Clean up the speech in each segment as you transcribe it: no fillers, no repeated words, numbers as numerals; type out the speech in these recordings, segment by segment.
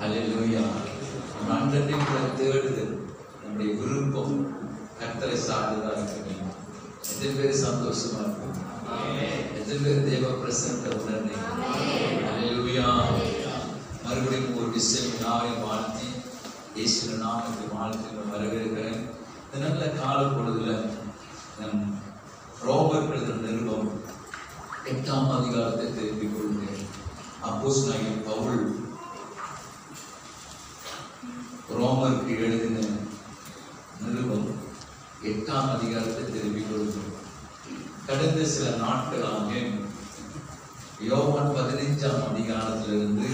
ஹல்லேலூயா. அன்றன்றைக்கு தேடுதல் நம்முடைய விருப்பம் கர்த்தரை சார்ந்ததாக இருக்கணும். எத்தனை பேர் சந்தோஷமா இருக்கும்? எத்தனை பேர் தேவ பிரசன்னத்தை உணர்ந்தீங்க? ஹல்லேலூயா. மறுபடியும் ஒரு விஷயம் நாவை வாழ்த்தி இயேசுவின் நாமத்தை வாழ்த்து வரவேற்கிறேன். இந்த நல்ல கால பொழுதுல நம் ரோமர் எழுதின நிருபம் 8ஆம் அதிகாரத்தை திருப்பிக் கொள்கிறேன். அப்போஸ்தலனாகிய பவுல் ரோமருக்கு எழுதின நிருபம் 8ஆம் அதிகாரத்தை திருப்பிக் கொள்கிறேன். கடந்த சில நாட்களாக யோவான் 15ஆம் அதிகாரத்திலிருந்து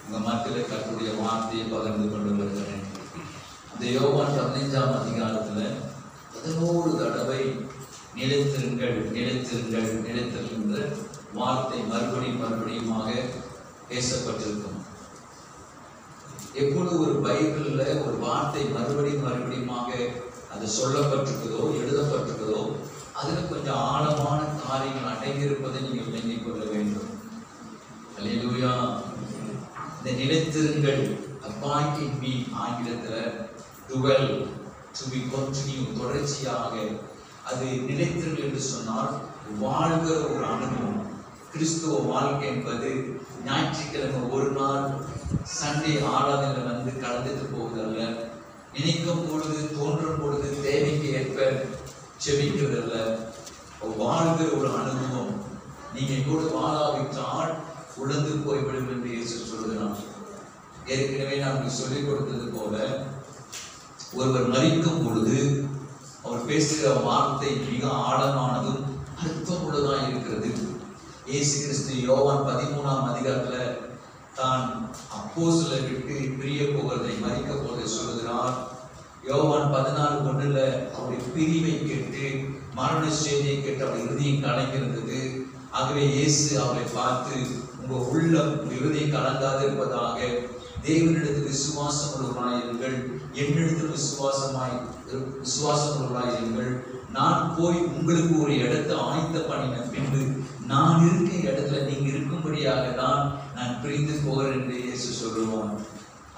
உங்க மத்தியில் கர்த்தருடைய வார்த்தையை பகிர்ந்து கொண்டு வருகிறேன். இந்த யோவான் 15ஆம் அதிகாரத்துல 11 தடவை நிலைத்திருங்கள் நிலைத்திருங்கள் நிலைத்திருக்கின்ற வார்த்தை மறுபடியுமாக பேசப்பட்டிருக்கும். எப்பொழுது ஒரு பைபிள்ல ஒரு வார்த்தை மறுபடியுமாக அது சொல்லப்பட்டிருக்குதோ எழுதப்பட்டிருக்குதோ அதுல கொஞ்சம் ஆழமான காரியங்கள் அடங்கியிருப்பதை நீங்கள் விளங்கிக் கொள்ள வேண்டும். அல்லேலூயா. இந்த நிலைத்திருங்கள் abide in me ஆங்கிலத்துல dwell to be continue தொடர்ச்சியாக அது நிலைத்திருங்கள் என்று சொன்னால் வாழ்கிற ஒரு அனுபவம். கிறிஸ்துவ வாழ்க்கை என்பது ஞாயிற்றுக்கிழமை ஒரு நாள் சண்டே ஆராதனை வந்து கலந்துட்டு போவதல்ல, நினைக்கும் பொழுது தோன்றும் பொழுது தேவைக்கு ஏற்ப செபிக்கிறதல்ல, வாழ்கிற ஒரு அனுபவம். நீங்க கூட வாழாவிட்டால் உழந்து போய்விடும் என்று இயேசு சொல்கிறார். ஏற்கனவே நான் சொல்லிக் கொடுத்தது போல ஒருவர் மரிக்கும் பொழுது அவர் பேசுகிற வார்த்தை மிக ஆழமானதும் அர்த்தமுள்ளதாக இருக்கிறது. இயேசு கிறிஸ்து யோவான் 13ஆம் அதிகாரத்துல தான் அப்போஸ்தலரை விட்டு பிரிய போகிறதை மரிக்க போவதை சொல்கிறார். யோவான் 14:1 அவருடைய பிரிவை கேட்டு மரண செய்தியை கேட்டு அவர் இறுதியும் கலங்கிருந்தது. ஆகவே இயேசு அவரை பார்த்து உங்க உள்ளம் இறுதியை கலங்காது இருப்பதாக தேவனிடத்தில் விசுவாசம் உள்ளவர்களாயிருங்கள், என்னிடத்தில் விசுவாசம் உள்ளவர்களாயிருங்கள். நான் போய் உங்களுக்கு ஒரு இடத்தை ஆயத்த பண்ணின பின்பு நான் இருக்கிற இடத்துல நீங்க இருக்கும்படியாக தான் நான் பிரிந்து போகிறேன் என்று இயேசு சொல்லுவான்.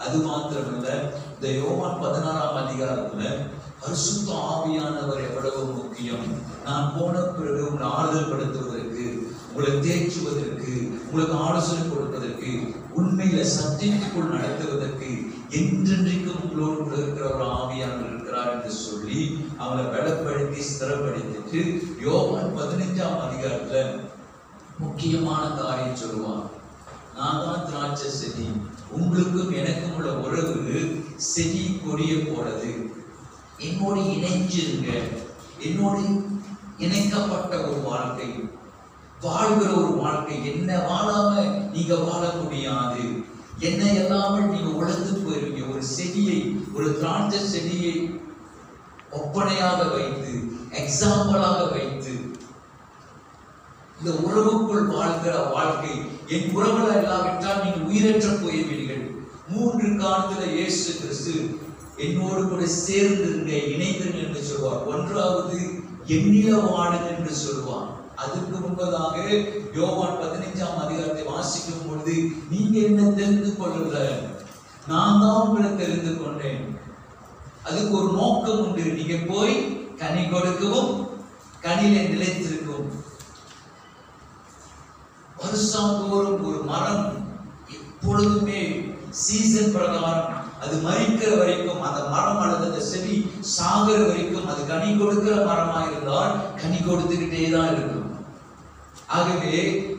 அது மாத்திரமல்ல, இந்த யோவான் 16ஆம் அதிகாரத்துல பரிசுத்த ஆவியானவர் எவ்வளவு முக்கியம். நான் போன பிறகு உங்களை ஆறுதல் படுத்துவதற்கு, உங்களை தேற்றுவதற்கு, உங்களுக்கு ஆலோசனை கொடுப்பதற்கு, உண்மையில சத்தியத்துக்குள் நடத்துவதற்கு, என்றென்றைக்கும் உங்களோடு கூட இருக்கிற ஒரு ஆவியானவர் இருக்கிறார் என்று சொல்லி அவளை பலப்படுத்தி ஸ்திரப்படுத்திட்டு யோவான் 15ஆம் அதிகாரத்துல முக்கியமான காரியம் சொல்லுவான். நான் தான் திராட்சை செடி, உங்களுக்கும் எனக்கும் உள்ள உறவு செடி கொடிய போறது. என்னோடு இணைஞ்சிருங்க, என்னோடு இணைக்கப்பட்ட ஒரு வாழ்க்கை, வாழ்கிற ஒரு வாழ்க்கை. என்ன வாழாம நீங்க வாழ முடியாது, என்ன இல்லாமல் நீங்க உழந்து போயிருவீங்க. ஒரு செடியை, ஒரு திராட்சை செடியை ஒப்பனையாக வைத்து, எக்ஸாம்பிளாக வைத்து இந்த உறவுக்குள் வாழ்கிற வாழ்க்கை. என் உறவுல இல்லாவிட்டால் நீங்கள் உயிரற்ற போய்விடுவீர்கள். 3 காலத்துல இயேசு கிறிஸ்து என்னோடு கூட சேர்ந்திருங்க, இணைந்திருங்க என்று சொல்வார். 1வது எண்ணில வாழுங்க என்று சொல்வார். அதுக்கு முன்பதாக யோவான் 15ஆம் அதிகாரத்தை வாசிக்கும் பொழுது நீங்க என்ன தெரிந்து கொள்ளல, நான் தான் உங்களை தெரிந்து கொண்டேன். அதுக்கு ஒரு நோக்கம் உண்டு. நீங்க போய் கனி கொடுக்கவும் கனியில நிலைத்திருக்கும். வருஷந்தோறும் ஒரு மரம் எப்பொழுதுமே சீசன் பிரகாரம் அது மரிக்கிற வரைக்கும், அந்த மரம் அல்லது அந்த செடி சாகிற வரைக்கும் அது கனி கொடுக்கிற மரமா இருந்தால் கனி கொடுத்துக்கிட்டே தான் இருக்கும். ஆகவே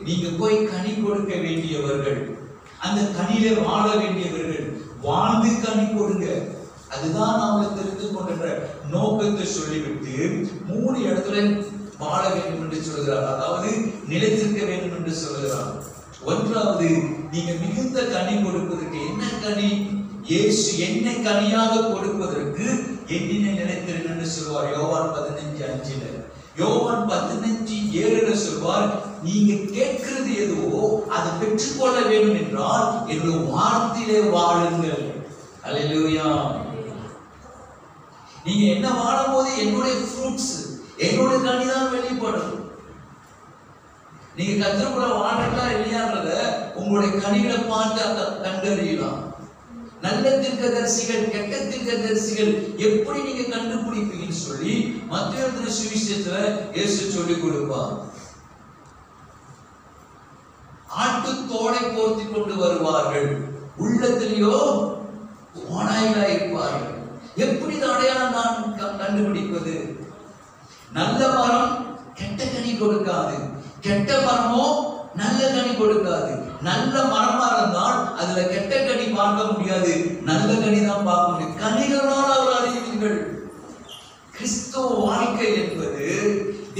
நீங்க போய் கனி கொடுக்க வேண்டியவர்கள், அந்த கனியில வாழ வேண்டியவர்கள், வாழ்ந்து கனி கொடுங்க. அதுதான் நாம தெரிந்து கொண்ட நோக்கத்தை சொல்லிவிட்டு 3 இடத்துல வாழ வேண்டும் என்று சொல்கிறார். அதாவது நிலைத்திருக்க வேண்டும் என்று சொல்கிறார். 1வது நீங்க மிகுந்த கனி கொடுப்பதற்கு. என்ன கனி? இயேசு என்னை கனியாக கொடுப்பதற்கு என்னை நிலைத்திருக்க என்று சொல்வார் யோவான் 15:5. யோவான் 15:7 சொல்வார், நீங்க கேட்கிறது எதுவோ அதை பெற்றுக்கொள்ள வேண்டும் என்றால் என்னுடைய வார்த்தையிலே வாழுங்கள். அல்லேலூயா. நீங்க என்ன வாழும் போது என்னுடைய ஃப்ரூட்ஸ், என்னுடைய கனிதான் வெளிப்படும். நீங்க கத்திரக்குள்ள வாழ்றா இல்லையான்றத உங்களுடைய கனிகளை பார்த்து கண்டறியலாம். நல்ல தீர்க்கதரிசிகள் கெட்ட தீர்க்கதரிசிகள் எப்படி நீங்க கண்டுபிடிப்பீங்கன்னு சொல்லி மத்தேயு சுவிசேஷத்துல இயேசு சொல்லி கொடுப்பார். ஆட்டு தோலை போர்த்தி கொண்டு வருவார்கள், உள்ளத்திலேயோ ஓநாய்களா இருப்பார்கள். எப்படி இந்த அடையாளம் நான் கண்டுபிடிப்பது? நல்ல மரம் கெட்ட கனி கொடுக்காது, கெட்ட மரமோ நல்ல கனி கொடுக்காது. நல்ல மரமா இருந்தால் அதுல கெட்ட கனி பார்க்க முடியாது, நல்ல கனி தான் பார்க்க முடியும். கனிகளால் அவர் அறிவீர்கள். கிறிஸ்துவ வாழ்க்கை என்பது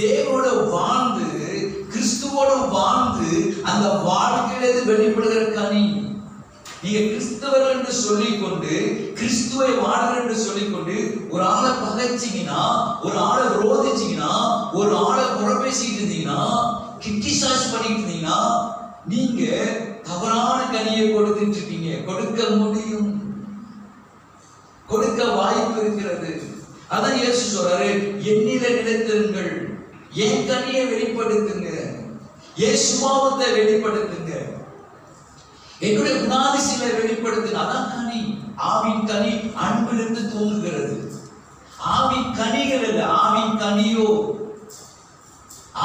தேவனோட வாழ்ந்து கிறிஸ்துவோட வாழ்ந்து அந்த வாழ்க்கையில வெளிப்படுகிற கனி. நீங்க கிறிஸ்தவர் என்று சொல்லிக்கொண்டு கிறிஸ்துவை வாழ்கிற என்று சொல்லிக்கொண்டு ஒரு ஆளை பகைச்சிங்கன்னா, ஒரு ஆளை விரோதிச்சீங்கன்னா, ஒரு ஆளை புறப்பேசிட்டு இருந்தீங்கன்னா, கிரிட்டிசைஸ் பண்ணிட்டு இருந்தீங்கன்னா நீங்க தவறான கனியை கொடுத்துட்டு இருக்கீங்க. கொடுக்க முடியும், கொடுக்க வாய்ப்பு இருக்கிறது. அதான் இயேசு சொல்றாரு, என்னில நிலைத்திருங்கள், என் கனியை வெளிப்படுத்துங்க, என் சுபாவத்தை வெளிப்படுத்துங்க, என்னுடைய குணாதிசயங்களை வெளிப்படுத்துங்க. அதான் கனி. ஆவின் கனி அன்பிலிருந்து தோன்றுகிறது. ஆவின் கனிகள் அல்ல, ஆவின் கனியோ,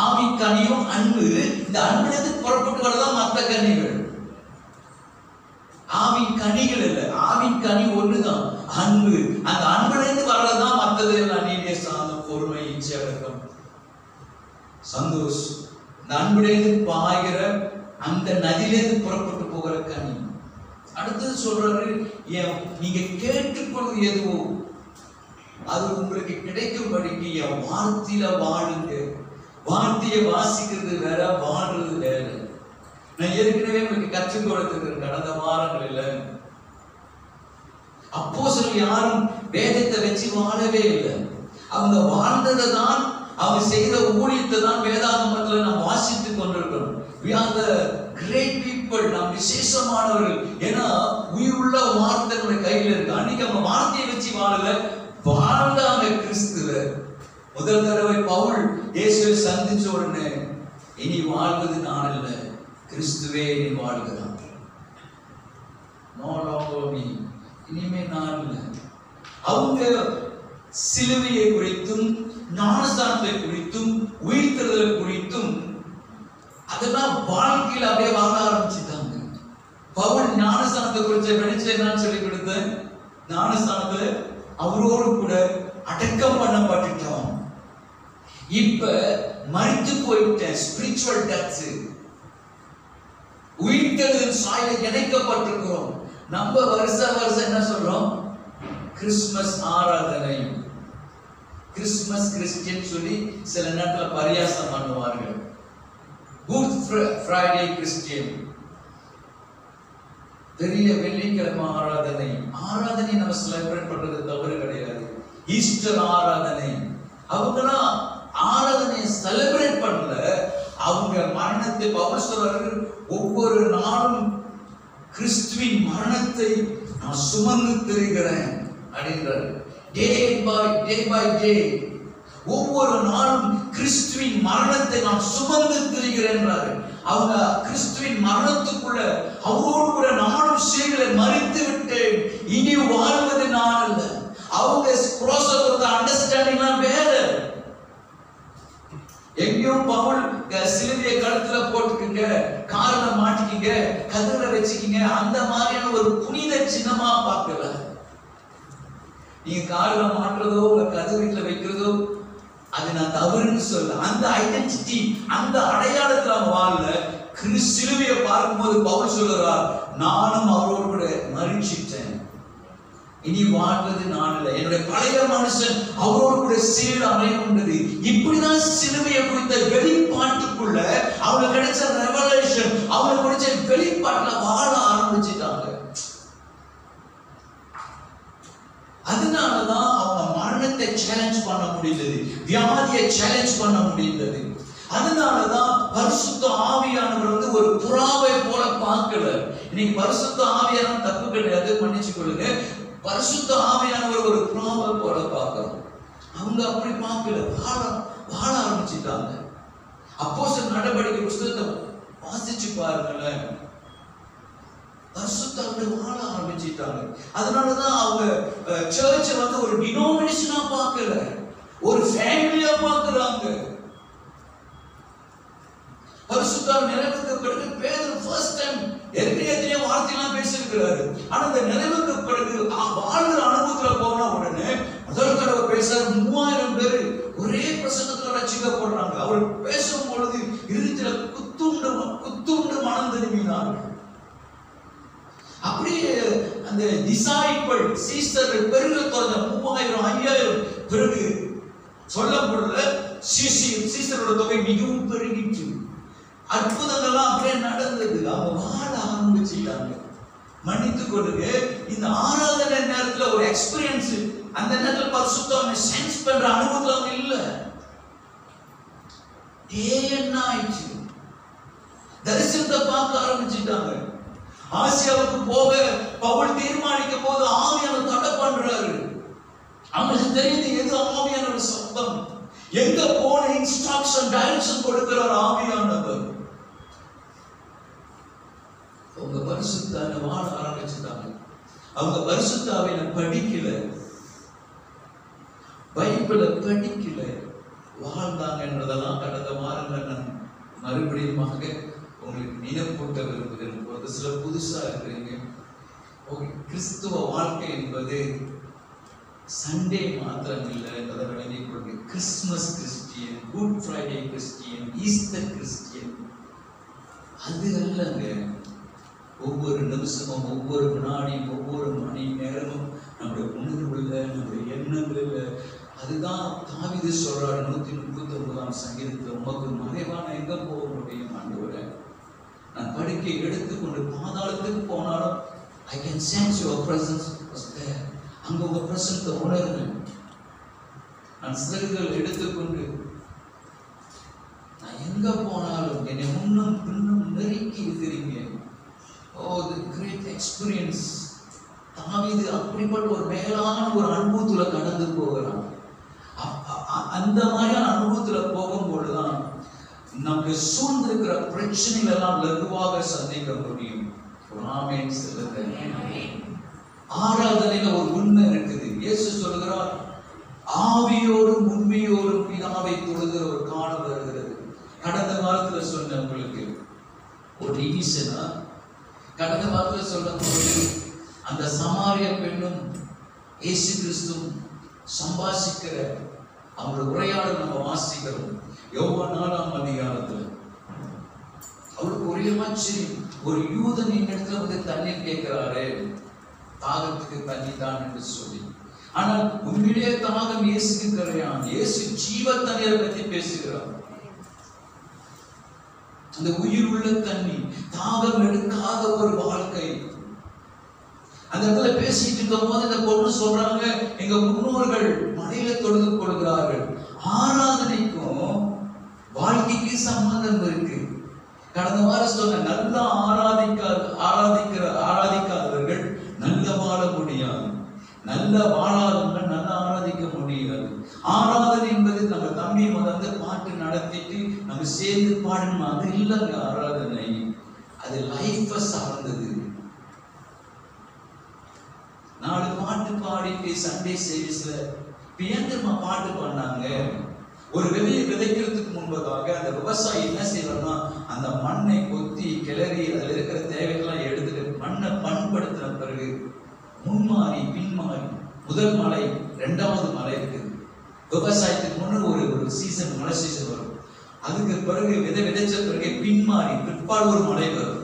ஆவின் கனியும் அன்பு. இந்த அன்பிலிருந்து புறப்பட்டு வரதான் மற்ற கனிகள். ஆவின் கனிகள் இல்ல, ஆவின் கனி ஒண்ணுதான், அன்பு. அந்த அன்பிலிருந்து வர்றதுதான் மற்றது எல்லாம். நீடிய சாந்தம், பொறுமை, இச்சை, அடக்கம், சந்தோஷம். இந்த அன்பிலிருந்து பாய்கிற அந்த நதியிலிருந்து புறப்பட்டு போகிற கனி. அடுத்தது சொல்றாரு, நீங்க கேட்டுக்கொள்வது எதுவோ அது உங்களுக்கு கிடைக்கும்படிக்கு என் வார்த்தையில வாழுங்க. வார்த்தையை வாசிக்கிறது வேற, வாழ்றது வேற. நான் ஏற்கனவே உங்களுக்கு கற்றுக் கொடுத்திருக்கிறேன் கடந்த வாரங்களில். அப்போஸ்தலர்கள் யாரும் வேதத்தை வச்சு வாழவே இல்லை. அவங்க வாழ்ந்ததை தான், அவங்க செய்த ஊழியத்தை தான் வேதாகமத்தில் நாம் வாசித்துக் கொண்டிருக்கிறோம். We are the great people. நாம் விசேஷமானவர்கள். ஏன்னா உயிருள்ள வார்த்தை நம்ம கையில் இருக்கு. அன்னைக்கு அவங்க வார்த்தையை வச்சு வாழல, வாழ்ந்தாங்க கிறிஸ்துவ. முதல் தடவை பவுல் இயேசுவை சந்திச்ச உடனே, இனி வாழ்வது நான் அல்ல, கிறிஸ்துவே இனி வாழ்கிறான். No longer me. இனிமே நான் இல்லை. அவங்க சிலுவையை குறித்தும் ஞானஸ்தானத்தை குறித்தும் உயிர்த்தெழுதலை குறித்தும் அதெல்லாம் வாழ்க்கையில் அப்படியே வாழ ஆரம்பிச்சுட்டாங்க. பவுல் ஞானஸ்தானத்தை குறித்த வெளிச்சம் என்னன்னு சொல்லி கொடுத்தேன். ஞானஸ்தானத்துல அவரோடு கூட அடக்கம் பண்ணப்பட்டுட்டோம். இப்ப மரித்து போயிட்டேன், ஸ்பிரிச்சுவல் டெத், உயிர்த்தெழுதல் சாயல இணைக்கப்பட்டிருக்கிறோம். நம்ம வருஷம் என்ன சொல்றோம்? கிறிஸ்துமஸ் ஆராதனை, கிறிஸ்துமஸ் கிறிஸ்டியன் சொல்லி சில நேரத்துல பரியாசம் பண்ணுவார்கள். குட் ஃப்ரைடே கிறிஸ்டியன், பெரிய வெள்ளிக்கிழமை ஆராதனை. ஆராதனை நம்ம செலிப்ரேட் பண்றது தவறு கிடையாது. ஈஸ்டர் ஆராதனை, அவங்களாம் ஆராதனையை செலிப்ரேட் பண்ணல, அவங்க மரணத்தை பவுல் சொல்றாரு, ஒவ்வொரு நாளும் கிறிஸ்துவின் மரணத்தை நான் சுமந்து திரிகிறேன் அப்படின்றாரு. டே பை டே, ஒவ்வொரு நாளும் கிறிஸ்துவின் மரணத்தை நான் சுமந்து திரிகிறேன். அவங்க கிறிஸ்துவின் மரணத்துக்குள்ள அவரோடு கூட நானும் சீகளை மறித்து விட்டேன், இனி வாழ்வது நான் அல்ல. அவங்க அண்டர்ஸ்டாண்டிங் வேற. எங்கேயும் பவுல் சிலுவையை கழுத்துல போட்டுக்குங்க, காரண மாட்டிக்கிங்க, கதிர வச்சுக்கிங்க, அந்த மாதிரியான ஒரு புனித சின்னமா பார்க்கல. நீங்க காரண மாட்டுறதோ உங்க கதிரில வைக்கிறதோ அது நான் தவறுன்னு சொல்ல. அந்த ஐடென்டிட்டி, அந்த அடையாளத்துல அவங்க வாழல. சிலுவையை பார்க்கும்போது பவுல் சொல்றார், நானும் அவரோடு கூட மரிச்சிட்டேன், இனி வாழ்வது நான் இல்லை, என்னுடைய பழைய மனுஷன் அவரோடு கூட சீல் அமைந்தது. இப்படிதான் சிலுவையை குறித்த வெளிப்பாட்டுக்குள்ள அவங்க கிடைச்ச ரெவலேஷன், அவங்க கிடைச்ச வெளிப்பாட்டுல வாழ ஆரம்பிச்சுட்டாங்க. அதனாலதான் அவங்க மரணத்தை சேலஞ்ச் பண்ண முடிந்தது, வியாதியை சேலஞ்ச் பண்ண முடிந்தது. அதனாலதான் பரிசுத்த ஆவியானவர் ஒரு புறாவை போல பார்க்கல. இன்னைக்கு பரிசுத்த ஆவியானவர் தப்பு கிடையாது, மன்னிச்சு கொள்ளுங்க. பரிசுத்த ஆவியானவர் ஒரு புறாவை போல பார்க்கிறோம். அவங்க அப்படி பார்க்கல, வாழ ஆரம்பிச்சுட்டாங்க. அப்போஸ்தலர் நடவடிக்கை புத்தகத்தை வாசிச்சு பாருங்களேன். பரிசுத்தாவில வாழ ஆரம்பிச்சிட்டாங்க. அதனாலதான் அவங்க சர்ச்சை வந்து ஒரு டினோமினேஷனா பார்க்கல, ஒரு ஃபேமிலியா பார்க்கறாங்க. பரிசுத்தாவின் நிறைவுக்கு பிறகு பேதுரு ஃபர்ஸ்ட் டைம் எத்தனையோ வார்த்தையெல்லாம் பேசியிருக்கிறாரு. ஆனா அந்த நிறைவுக்கு பிறகு வாழ்கிற அனுபவத்துல போன உடனே முதல் தடவை பேசுறாரு. 3000 பேர் ஒரே பிரசங்கத்துல ரட்சிக்கப்படுறாங்க. அவர் பேசும் பொழுது இறுதியில குத்துண்டு மனம் திரும்பினார்கள். அப்படியே அந்த டிசைபிள் சீசர்கள் பெருக தொடர்ந்த 3000 5000 பிறகு சொல்லப்படுற சீசரோட தொகை மிகவும் பெருகிச்சு. அற்புதங்கள்லாம் அப்படியே நடந்தது. அவங்க வாழ ஆரம்பிச்சுட்டாங்க. மன்னித்துக் கொள்ளுங்க, இந்த ஆராதனை நேரத்துல ஒரு எக்ஸ்பீரியன்ஸ், அந்த நேரத்துல பரிசுத்தம் சென்ஸ் பண்ற அனுபவத்துல அவங்க இல்ல. என்ன ஆயிடுச்சு? தரிசனத்தை பார்க்க ஆரம்பிச்சுட்டாங்க. ஆசியாவுக்கு போக பவுல் தீர்மானிக்கும் போது ஆவியானவர் தடை பண்றாரு. அவங்களுக்கு தெரியுது எது ஆவியானவர் சத்தம், எங்க போன இன்ஸ்ட்ரக்ஷன் டைரக்ஷன் கொடுக்கிறார் ஆவியானவர். அவங்க பரிசுத்தான வாழ ஆரம்பிச்சுட்டாங்க. அவங்க பரிசுத்தாவின படிக்கல, பைபிளை படிக்கல, வாழ்ந்தாங்க என்றதெல்லாம் கடந்த வாரங்கள் நான் மறுபடியும் உங்களுக்கு நினைப்பூட்ட விரும்புகிறேன். ஒரு சில புதுசா இருக்கிறீங்க. கிறிஸ்துவ வாழ்க்கை என்பது சண்டே மாத்திரம் இல்லை என்பதை விளங்கிக் கொண்டு, Christmas Christian, good Friday Christian, Easter Christian அது அல்லங்க. ஒவ்வொரு நிமிஷமும், ஒவ்வொரு வினாடியும், ஒவ்வொரு மணி நேரமும் நம்முடைய உணர்வுல, நம்முடைய எண்ணங்கள்ல, அதுதான் தாவீது சொல்றாரு 139ஆம் சங்கீதத்துல, உமக்கு மறைவான எங்க போக முடியும் ஆண்டவரே? நான் படுக்கை எடுத்துக்கொண்டு பாதாளத்துக்கு போனாலும் I can sense your presence was there. அங்க உங்க பிரசன்னத்தை உணர்றேன். நான் சிறகுகள் எடுத்துக்கொண்டு நான் எங்க போனாலும் என்னை முன்னும் பின்னும் நெருக்கி இருக்கிறீங்க. the great experience. தாவீது அப்படிப்பட்ட ஒரு மேலான ஒரு அனுபவத்துல கடந்து போகிறான். அந்த மாதிரியான அனுபவத்துல போகும்போதுதான் நம்முடைய சூழ்ந்திருக்கிற பிரச்சனைகள் எல்லாம் லகுவாக சந்திக்க முடியும். ஆமென் சொல்லுங்க. ஆராதனையில ஒரு உண்மை இருக்குது. இயேசு சொல்கிறார், ஆவியோடும் உண்மையோடும் பிதாவை தொழுகிற ஒரு காலம் வருகிறது. கடந்த வாரத்துல சொன்ன உங்களுக்கு ஒரு ரிவிஷனா, கடந்த வாரத்துல சொல்லும் போது அந்த சமாரிய பெண்ணும் இயேசு கிறிஸ்துவும் சம்பாஷிக்கிற அவருடைய உரையாடல் நம்ம வாசிக்கிறோம். யோவான் 4ஆம் அதிகாரத்துல அவருக்கு ஒரே ஆச்சரியம். ஒரு யூதன் இடத்துல வந்து தண்ணீர் கேட்கிறாரு, தாகத்துக்கு தண்ணி தான் என்று சொல்லி. ஆனால் உண்மையிலே தாகம் இயேசுக்கு கிடையாது. இயேசு ஜீவ தண்ணீரை பற்றி பேசுகிறார். அந்த உயிர் உள்ள தண்ணி, தாகம் எடுக்காத ஒரு வாழ்க்கை. அந்த இடத்துல பேசிட்டு இருக்கும் போது இந்த பொண்ணு சொல்றாங்க, எங்க முன்னோர்கள் மலையில தொழுது கொள்கிறார்கள். ஆராதனைக்கும் வாழ்க்கைக்கு சம்பந்தம் இருக்கு. கடந்த வாரம் சொன்ன, நல்லா ஆராதிக்காதவர்கள் நல்ல வாழ முடியாது, நல்ல வாழாதவங்க நல்லா ஆராதிக்க முடியாது. ஆராதனை என்பது நம்ம தம்பி வந்து பாட்டு நடத்திட்டு நம்ம சேர்ந்து பாடணும், அது இல்லைங்க. ஆராதனை அது லைஃப சார்ந்தது. 4 பாட்டு பாடிட்டு சண்டே சர்வீஸ்ல பியந்திரமா பாட்டு பண்ணாங்க. ஒரு விதையை விதைக்கிறதுக்கு முன்பதாக அந்த விவசாயி என்ன செய்வார்னா, அந்த மண்ணை கொத்தி கிளறி அதில் இருக்கிற தேவைகள்லாம் எடுத்துட்டு மண்ணை பண்படுத்தின பிறகு முன்மாறி பின்மாறி, முதல் மழை 2வது மழை இருக்குது. விவசாயத்துக்கு முன்னு ஒரு சீசன், மழை சீசன் வரும். அதுக்கு பிறகு விதைச்ச பிறகு பின்மாறி பிற்பாடு ஒரு மழை வரும்.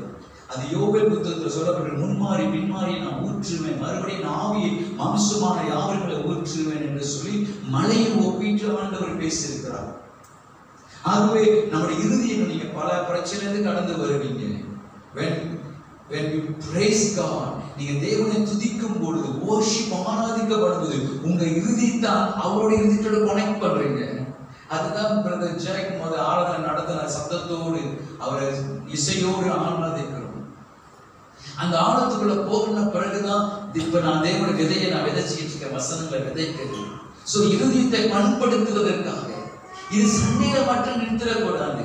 அது யோவேல் புத்தகத்தில் சொல்லப்பட்ட முன்மாறி பின்மாறி நான் ஊற்றுவேன், மறுபடியும் நான் ஆவியை மாம்சமான யாவர்களை ஊற்றுவேன் என்று சொல்லி மழையை ஒப்பிட்டு ஆண்டவர் பேசியிருக்கிறார். ஆகவே நம்முடைய இறுதியில் நீங்க பல பிரச்சனையிலிருந்து கடந்து வருவீங்க. when you praise God, நீங்க தேவனை துதிக்கும் பொழுது, worship ஆராதிக்கப்படுவது, உங்க இறுதிதான் அவருடைய இறுதியோட கனெக்ட் பண்றீங்க. அதுதான் பிரதர் ஜெயக் முதல் ஆராதனை நடத்தின சத்தத்தோடு அவரை இசையோடு ஆராதிக்கிறோம். அந்த ஆழத்துக்குள்ள போகிற பிறகுதான் இப்ப நான் தேவனுடைய விதையை நான் விதைச்சிட்டு இருக்க வசனங்களை விதைக்கிறது. சோ இறுதியத்தை பண்படுத்துவதற்காக இது சண்டையில மட்டும் நிறுத்தக்கூடாது.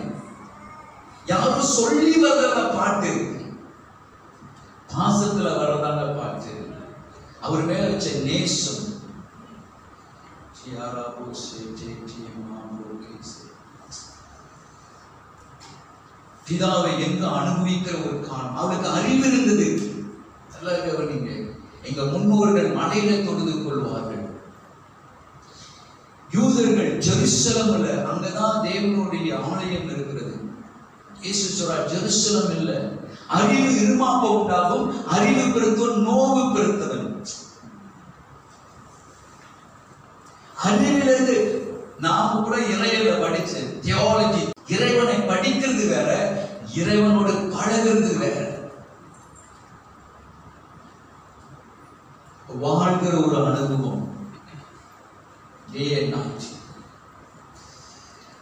யாரும் சொல்லி வர்ற பாட்டு பாச அவர் மேல வச்ச நேசம். பிதாவை எங்க அனுபவிக்கிற ஒரு காலம். அவருக்கு அறிவு இருந்தது. நல்லா கவனிங்க, எங்க முன்னோர்கள் மலையில தொழுது கொள்வார்கள். யூதர்கள் ஜெருசலம்ல, அங்கதான் தேவனுடைய ஆலயம் இருக்கிறது. இயேசு சொல்றார், ஜெருசலம் இல்ல. அறிவு இருமாப்ப உண்டாகும், அறிவு பெருத்தவன் நோவு பெருத்தவன். அறிவிலிருந்து நாம கூட இறையில படிச்ச தியாலஜி, இறைவனை படிக்கிறது வேற, இறைவனோடு பழகிறது வேற. வாழ்கிற ஒரு அனுபவம்.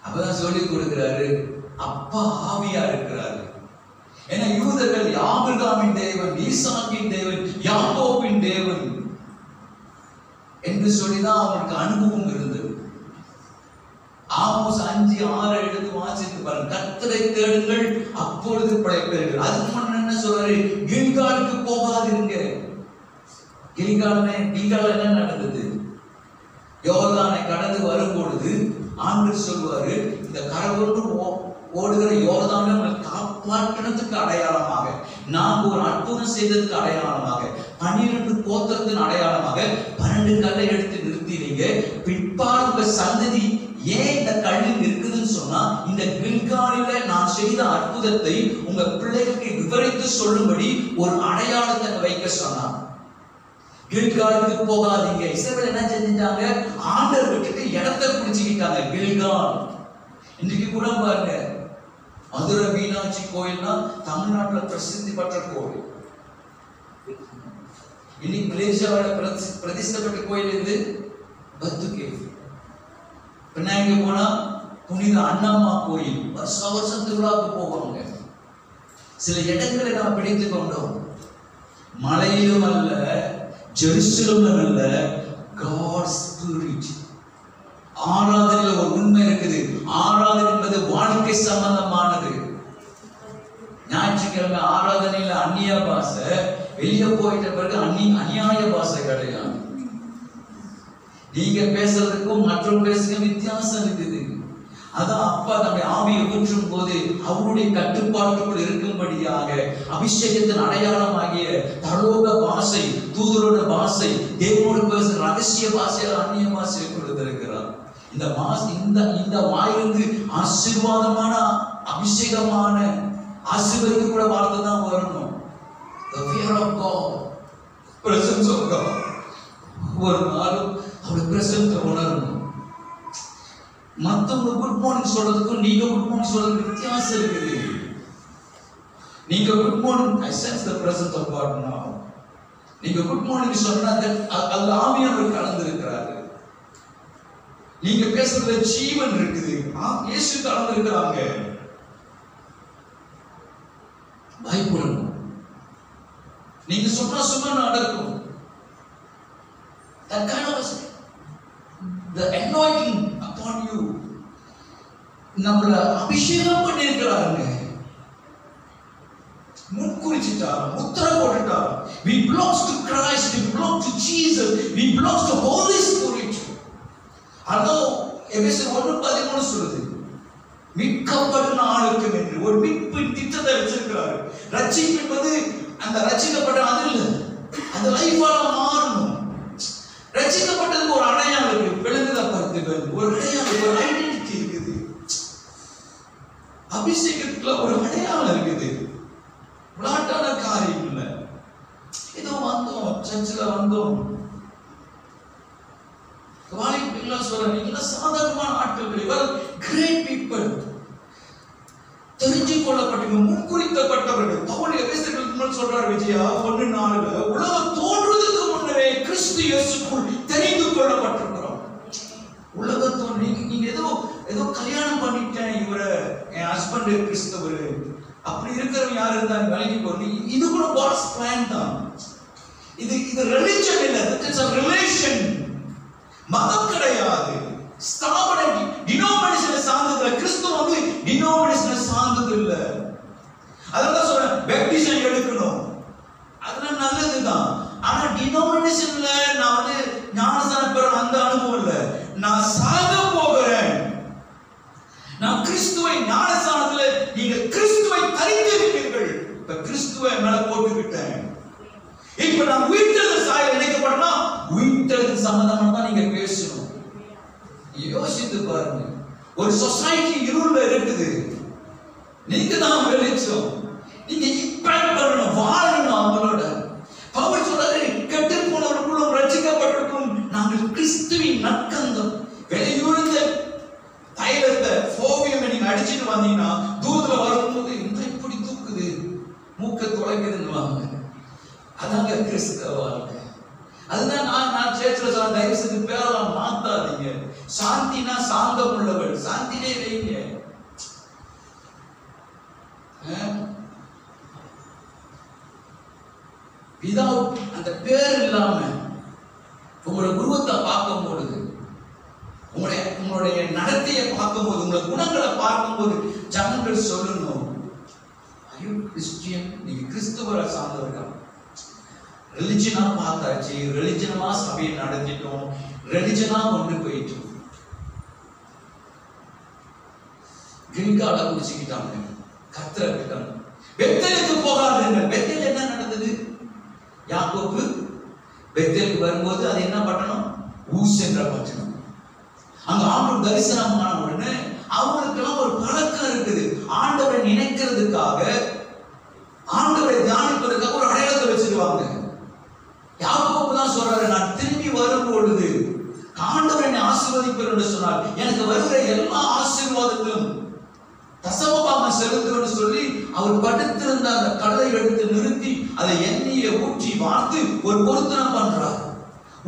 அப்பதான் சொல்லிக் கொடுக்கிறாரு, அப்பா ஆவியா இருக்கிறாரு. ஏன்னா யூதர்கள் ஆபிரகாமின் தேவன், ஈசாக்கின் தேவன், யாக்கோபின் தேவன் என்று சொல்லிதான் அவங்களுக்கு அனுபவம் இருந்தது. ஆமோஸ் 5:6 எடுத்து வாசித்து பாருங்க. கர்த்தரை தேடுங்கள், அப்பொழுது பிழைப்பீர்கள். அதுக்கு முன்ன என்ன சொல்றாரு? கில்காலுக்கு போகாதீங்க. கில்கால் என்ன நடந்தது? யோர்தானை கடந்து வரும்பொழுது ஆண்டவர் சொல்வாரு, இந்த கரவொன்று ஓடுகிற யோர்தானை காப்பாற்றினதுக்கு அடையாளமாக, நாம் ஒரு அற்புதம் செய்ததுக்கு அடையாளமாக, 12 கோத்திரத்தின் அடையாளமாக 12 கல்லை எடுத்து நிறுத்தினீங்க. பிற்பாடு உங்க சந்ததி ஏன் இந்த கல்லில் இருக்குதுன்னு சொன்னா, இந்த கில்காலில நான் செய்த அற்புதத்தை உங்க பிள்ளைகளுக்கு விவரித்து சொல்லும்படி ஒரு அடையாளத்தை வைக்க சொன்னார். கில்காலுக்கு போகாதீங்க. இஸ்ரவேல் என்ன செஞ்சிட்டாங்க? ஆண்டவர் விட்டுட்டு இடத்தை பிடிச்சுக்கிட்டாங்க. கில்கால் இன்னைக்கு கூட பாருங்க, மதுரை மீனாட்சி கோயில்னா தமிழ்நாட்டுல பிரசித்தி பெற்ற கோயில். இன்னைக்கு மலேசியாவோட பிரதிஷ்டப்பட்ட கோயில் இது பத்துகே. பின்னாங்க போனா புனித அண்ணம்மா கோயில். வருஷம் திருவிழாவுக்கு போவாங்க. சில இடங்களை நாம் பிடித்து கொண்டோம். மலையிலும் அல்ல, ஜெருசலேமிலும் அல்ல, காட்ஸ் ஸ்பிரிட். ஆராதனையில ஒரு உண்மை இருக்குது. ஆராதனை என்பது வாழ்க்கை சம்பந்தமானது. ஞாயிற்றுக்கிழமை ஆராதனையில அந்நிய பாஷை, வெளியே போயிட்ட பிறகு அநியாய பாஷை கிடையாது. நீங்க பேசுறதுக்கும் மற்றும் பேசுறதுக்கும் வித்தியாசம் இருக்குது. அதான் அப்பா நம்முடைய ஆவியை ஊற்றும் போது அவருடைய கட்டுப்பாட்டுக்குள் இருக்கும்படியாக அபிஷேகத்தின் அடையாளமாகிய பரலோக பாஷை, தூதரோட பாஷை, தேவனோடு பேசுற ரகசிய பாஷையில அந்நிய பாஷையை கொடுத்திருக்கிறார். இந்த வாயிலிருந்து ஆசீர்வாதமான, அபிஷேகமான, ஆசீர்வதிக்க கூட வார்த்தை தான் வரணும். The fear of God, presence of God. ஒரு நாளும் அவருடைய பிரசன்ஸை உணரணும். மற்றவங்க குட் மார்னிங் சொல்றதுக்கும் நீங்க குட் மார்னிங் சொல்றதுக்கு வித்தியாசம் இருக்குது. நீங்க good morning, I sense the presence of God now. நீங்க குட் மார்னிங் சொன்னா அந்த ஆவியானவர் கலந்து இருக்கிறாரு. நீங்க பேசுறதுல ஜீவன் இருக்குது. இயேசு கலந்து இருக்கிறாங்க. பயப்படணும். நீங்க சொன்னா சும்மா நடக்கும். That kind of the anointing upon you. நம்மள அபிஷேகம் பண்ணி இருக்கிறாங்க. முன்குறிச்சிட்டார், முத்திரை போட்டுட்டார். We belong to Christ, we belong to Jesus, we belong to Holy Spirit. அதோ எபேசியர் 1:13 சொல்லுது, மீட்கப்பட்ட ஆளுக்கு என்று ஒரு மீட்பின் திட்டத்தை வச்சிருக்கிறார். ரட்சிப்பு என்பது அந்த ரட்சிக்கப்பட்ட அது இல்லை, அந்த லைஃபால மாறணும். ரட்சிக்கப்பட்டதுக்கு ஒரு அடையாளம் இருக்கு, விளங்குதப்படுத்துகள், ஒரு அடையாளம், ஒரு ஐடென்டிட்டி இருக்குது. அபிஷேகத்துல ஒரு அடையாளம் இருக்குது. விளையாட்டான காரியம் இல்லை. ஏதோ வந்தோம், சர்ச்சில் வந்தோம், சாதாரணமான ஆட்கள், இவர் கிரேட் பீப்பிள், தெரிஞ்சு கொள்ளப்பட்ட முன்குறிக்கப்பட்டவர்கள். பவுல் எபேசியர்களுக்கு சொல்றார், விஜயா 1:4, உலகம் தோன்றுவதற்கு முன்னரே கிறிஸ்து இயேசுக்குள் தெரிந்து கொள்ளப்பட்டிருக்கிறோம். உலகத்தோடு நீங்க ஏதோ கல்யாணம் பண்ணிட்டேன், இவரை என் ஹஸ்பண்ட் கிறிஸ்தவர், அப்படி இருக்கிறவங்க யாரு இருந்தாங்க விலகி போறது. இது கூட காட்ஸ் பிளான் தான். இது ரிலிஜன் இல்ல, இட்ஸ் a relation. மதம் கிடையாது, ஸ்தாபன டினோமினேஷனை சார்ந்தது. கிறிஸ்துவ டினோமினேஷனை சார்ந்தது இல்ல. அதனால சொல்றேன், பேப்டிசம் எடுக்கணும், அதெல்லாம் நல்லதுதான். ஆனா டினோமினேஷன் டினாமினேஷன்ல நான் வந்து ஞானஸ்நானம் பெற அந்த அனுபவம் இல்ல. நான் சாக போகிறேன். நான் கிறிஸ்துவை ஞானஸ்நானத்துல நீங்க கிறிஸ்துவை தரித்திருப்பீர்கள். இப்ப கிறிஸ்துவை மேல போட்டுக்கிட்டேன். இப்ப நான் உயிர்த்தெழுதல் சாயல் இணைக்கப்படனா உயிர்த்தெழுதல் சம்பந்தமா தான் நீங்க பேசணும். யோசித்து பாருங்க. ஒரு சொசைட்டி இருள்ல இருக்குது. நீங்க தான் வெளிச்சம். நீங்க இம்பாக்ட் பண்ணணும், வாழணும் அவங்களோட. பவுல் சொல்றாரு, கெட்டு போனவர்களும் ரட்சிக்கப்பட்டிருக்கும் நாங்கள் கிறிஸ்துவின் நற்கந்தம். வெளியூர்ந்த தைலத்தை ஃபோபியம் நீங்க அடிச்சுட்டு வந்தீங்கன்னா தூரத்துல வரும்போது இந்த இப்படி தூக்குது, மூக்க தொலைக்குதுன்னு. அதாங்க கிறிஸ்தவ வாழ்க்கை. அதுதான் நான் சேர்ச்சில சொல்ல, தயவு செய்து பேரெல்லாம் மாத்தாதீங்க. சாந்தினா சாந்தம் உள்ளவள், சாந்திலே வைங்க. விதவுட் அந்த பேர் இல்லாம உங்களோட உருவத்தை பார்க்கும் பொழுது, உங்களுடைய நடத்தையை பார்க்கும் போது, உங்களுடைய குணங்களை பார்க்கும் போது ஜனங்கள் சொல்லணும், ஐயோ கிறிஸ்டியன், நீங்க கிறிஸ்துவரை சார்ந்தவர்கள். ரிலிஜனா பார்த்தாச்சு, ரிலிஜனமா சபையை நடத்திட்டோம், ரிலிஜனா கொண்டு போயிட்டோம். கில்கால குடிச்சுக்கிட்டாங்க, கர்த்தரை விட்டாங்க. பெத்தேலுக்கு போகாதீர்கள். பெத்தேல் என்ன நடந்தது? யாக்கோபு பெத்தேலுக்கு வரும்போது அது என்ன பட்டணம்? ஊஸ் என்ற பட்டணம். அங்க ஆண்டவர் தரிசனமான உடனே அவங்களுக்கெல்லாம் ஒரு பழக்கம் இருக்குது. ஆண்டவரை நினைக்கிறதுக்காக, ஆண்டவரை தியானிப்பதற்காக ஒரு அடையாளத்தை வச்சிருவாங்க. யாக்கோபு தான் சொல்றாரு, நான் திரும்பி வரும் பொழுது ஆண்டவர் என்னை ஆசீர்வதிப்பார் என்று சொன்னார். எனக்கு வருகிற எல்லா ஆசீர்வாதத்திலும் தசமபாகம் செலுத்துன்னு சொல்லி அவர் படுத்திருந்த அந்த கல்லை எடுத்து நிறுத்தி அதை எண்ணெயை ஊற்றி வார்த்து ஒரு பொருத்தனம் பண்றார்.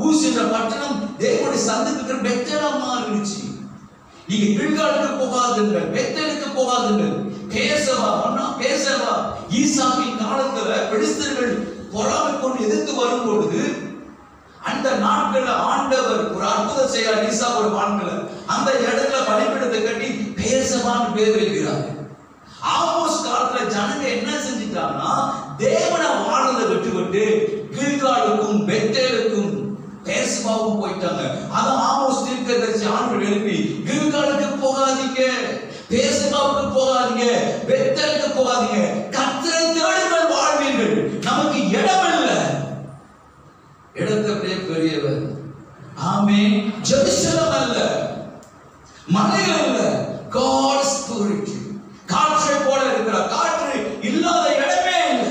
ஊஸ் என்ற பட்டணம் தேவனுடைய சந்திப்புக்கு பெத்தேலா மாறிடுச்சு. நீங்க கில்காலுக்கு போகாதுங்கள், பெத்தேலுக்கு போகாதுங்கள். பேசவா ஈசாக்கின் காலத்துல பெலிஸ்தர்கள் பொறாமை கொண்டு எதிர்த்து வரும் பொழுது அந்த நாட்கள்ல ஆண்டவர் ஒரு அற்புதம் செய்யறார். ஈசாவோட வாழ்க்கையில அந்த இடத்துல பலிபீடத்தை கட்டி பேசவான்னு பேர் வைக்கிறாங்க. ஆமோஸ் காலத்துல ஜனங்க என்ன செஞ்சிட்டாங்கன்னா, தேவனை வாழலை விட்டு கில்காலுக்கும் பெத்தேலுக்கும் பேசவாவும் போயிட்டாங்க. அதான் ஆமோஸ் தீர்க்கதரிசி ஆண்டவர் எழுப்பி, கில்காலுக்கு போகாதீங்க, பேசவாவுக்கு போகாதீங்க, பெத்தேலுக்கு போகாதீங்க, கர்த்தரை தேடுங்கள் வாழ்வீர்கள். நமக்கு இடம் இல்லை, இடத்தை பெரியவர். ஆமென். ஜெருசலம் அல்ல, மலைகள் அல்ல, God's Spirit. காற்றை போல இருக்கிற, காற்று இல்லாத இடமே இல்லை.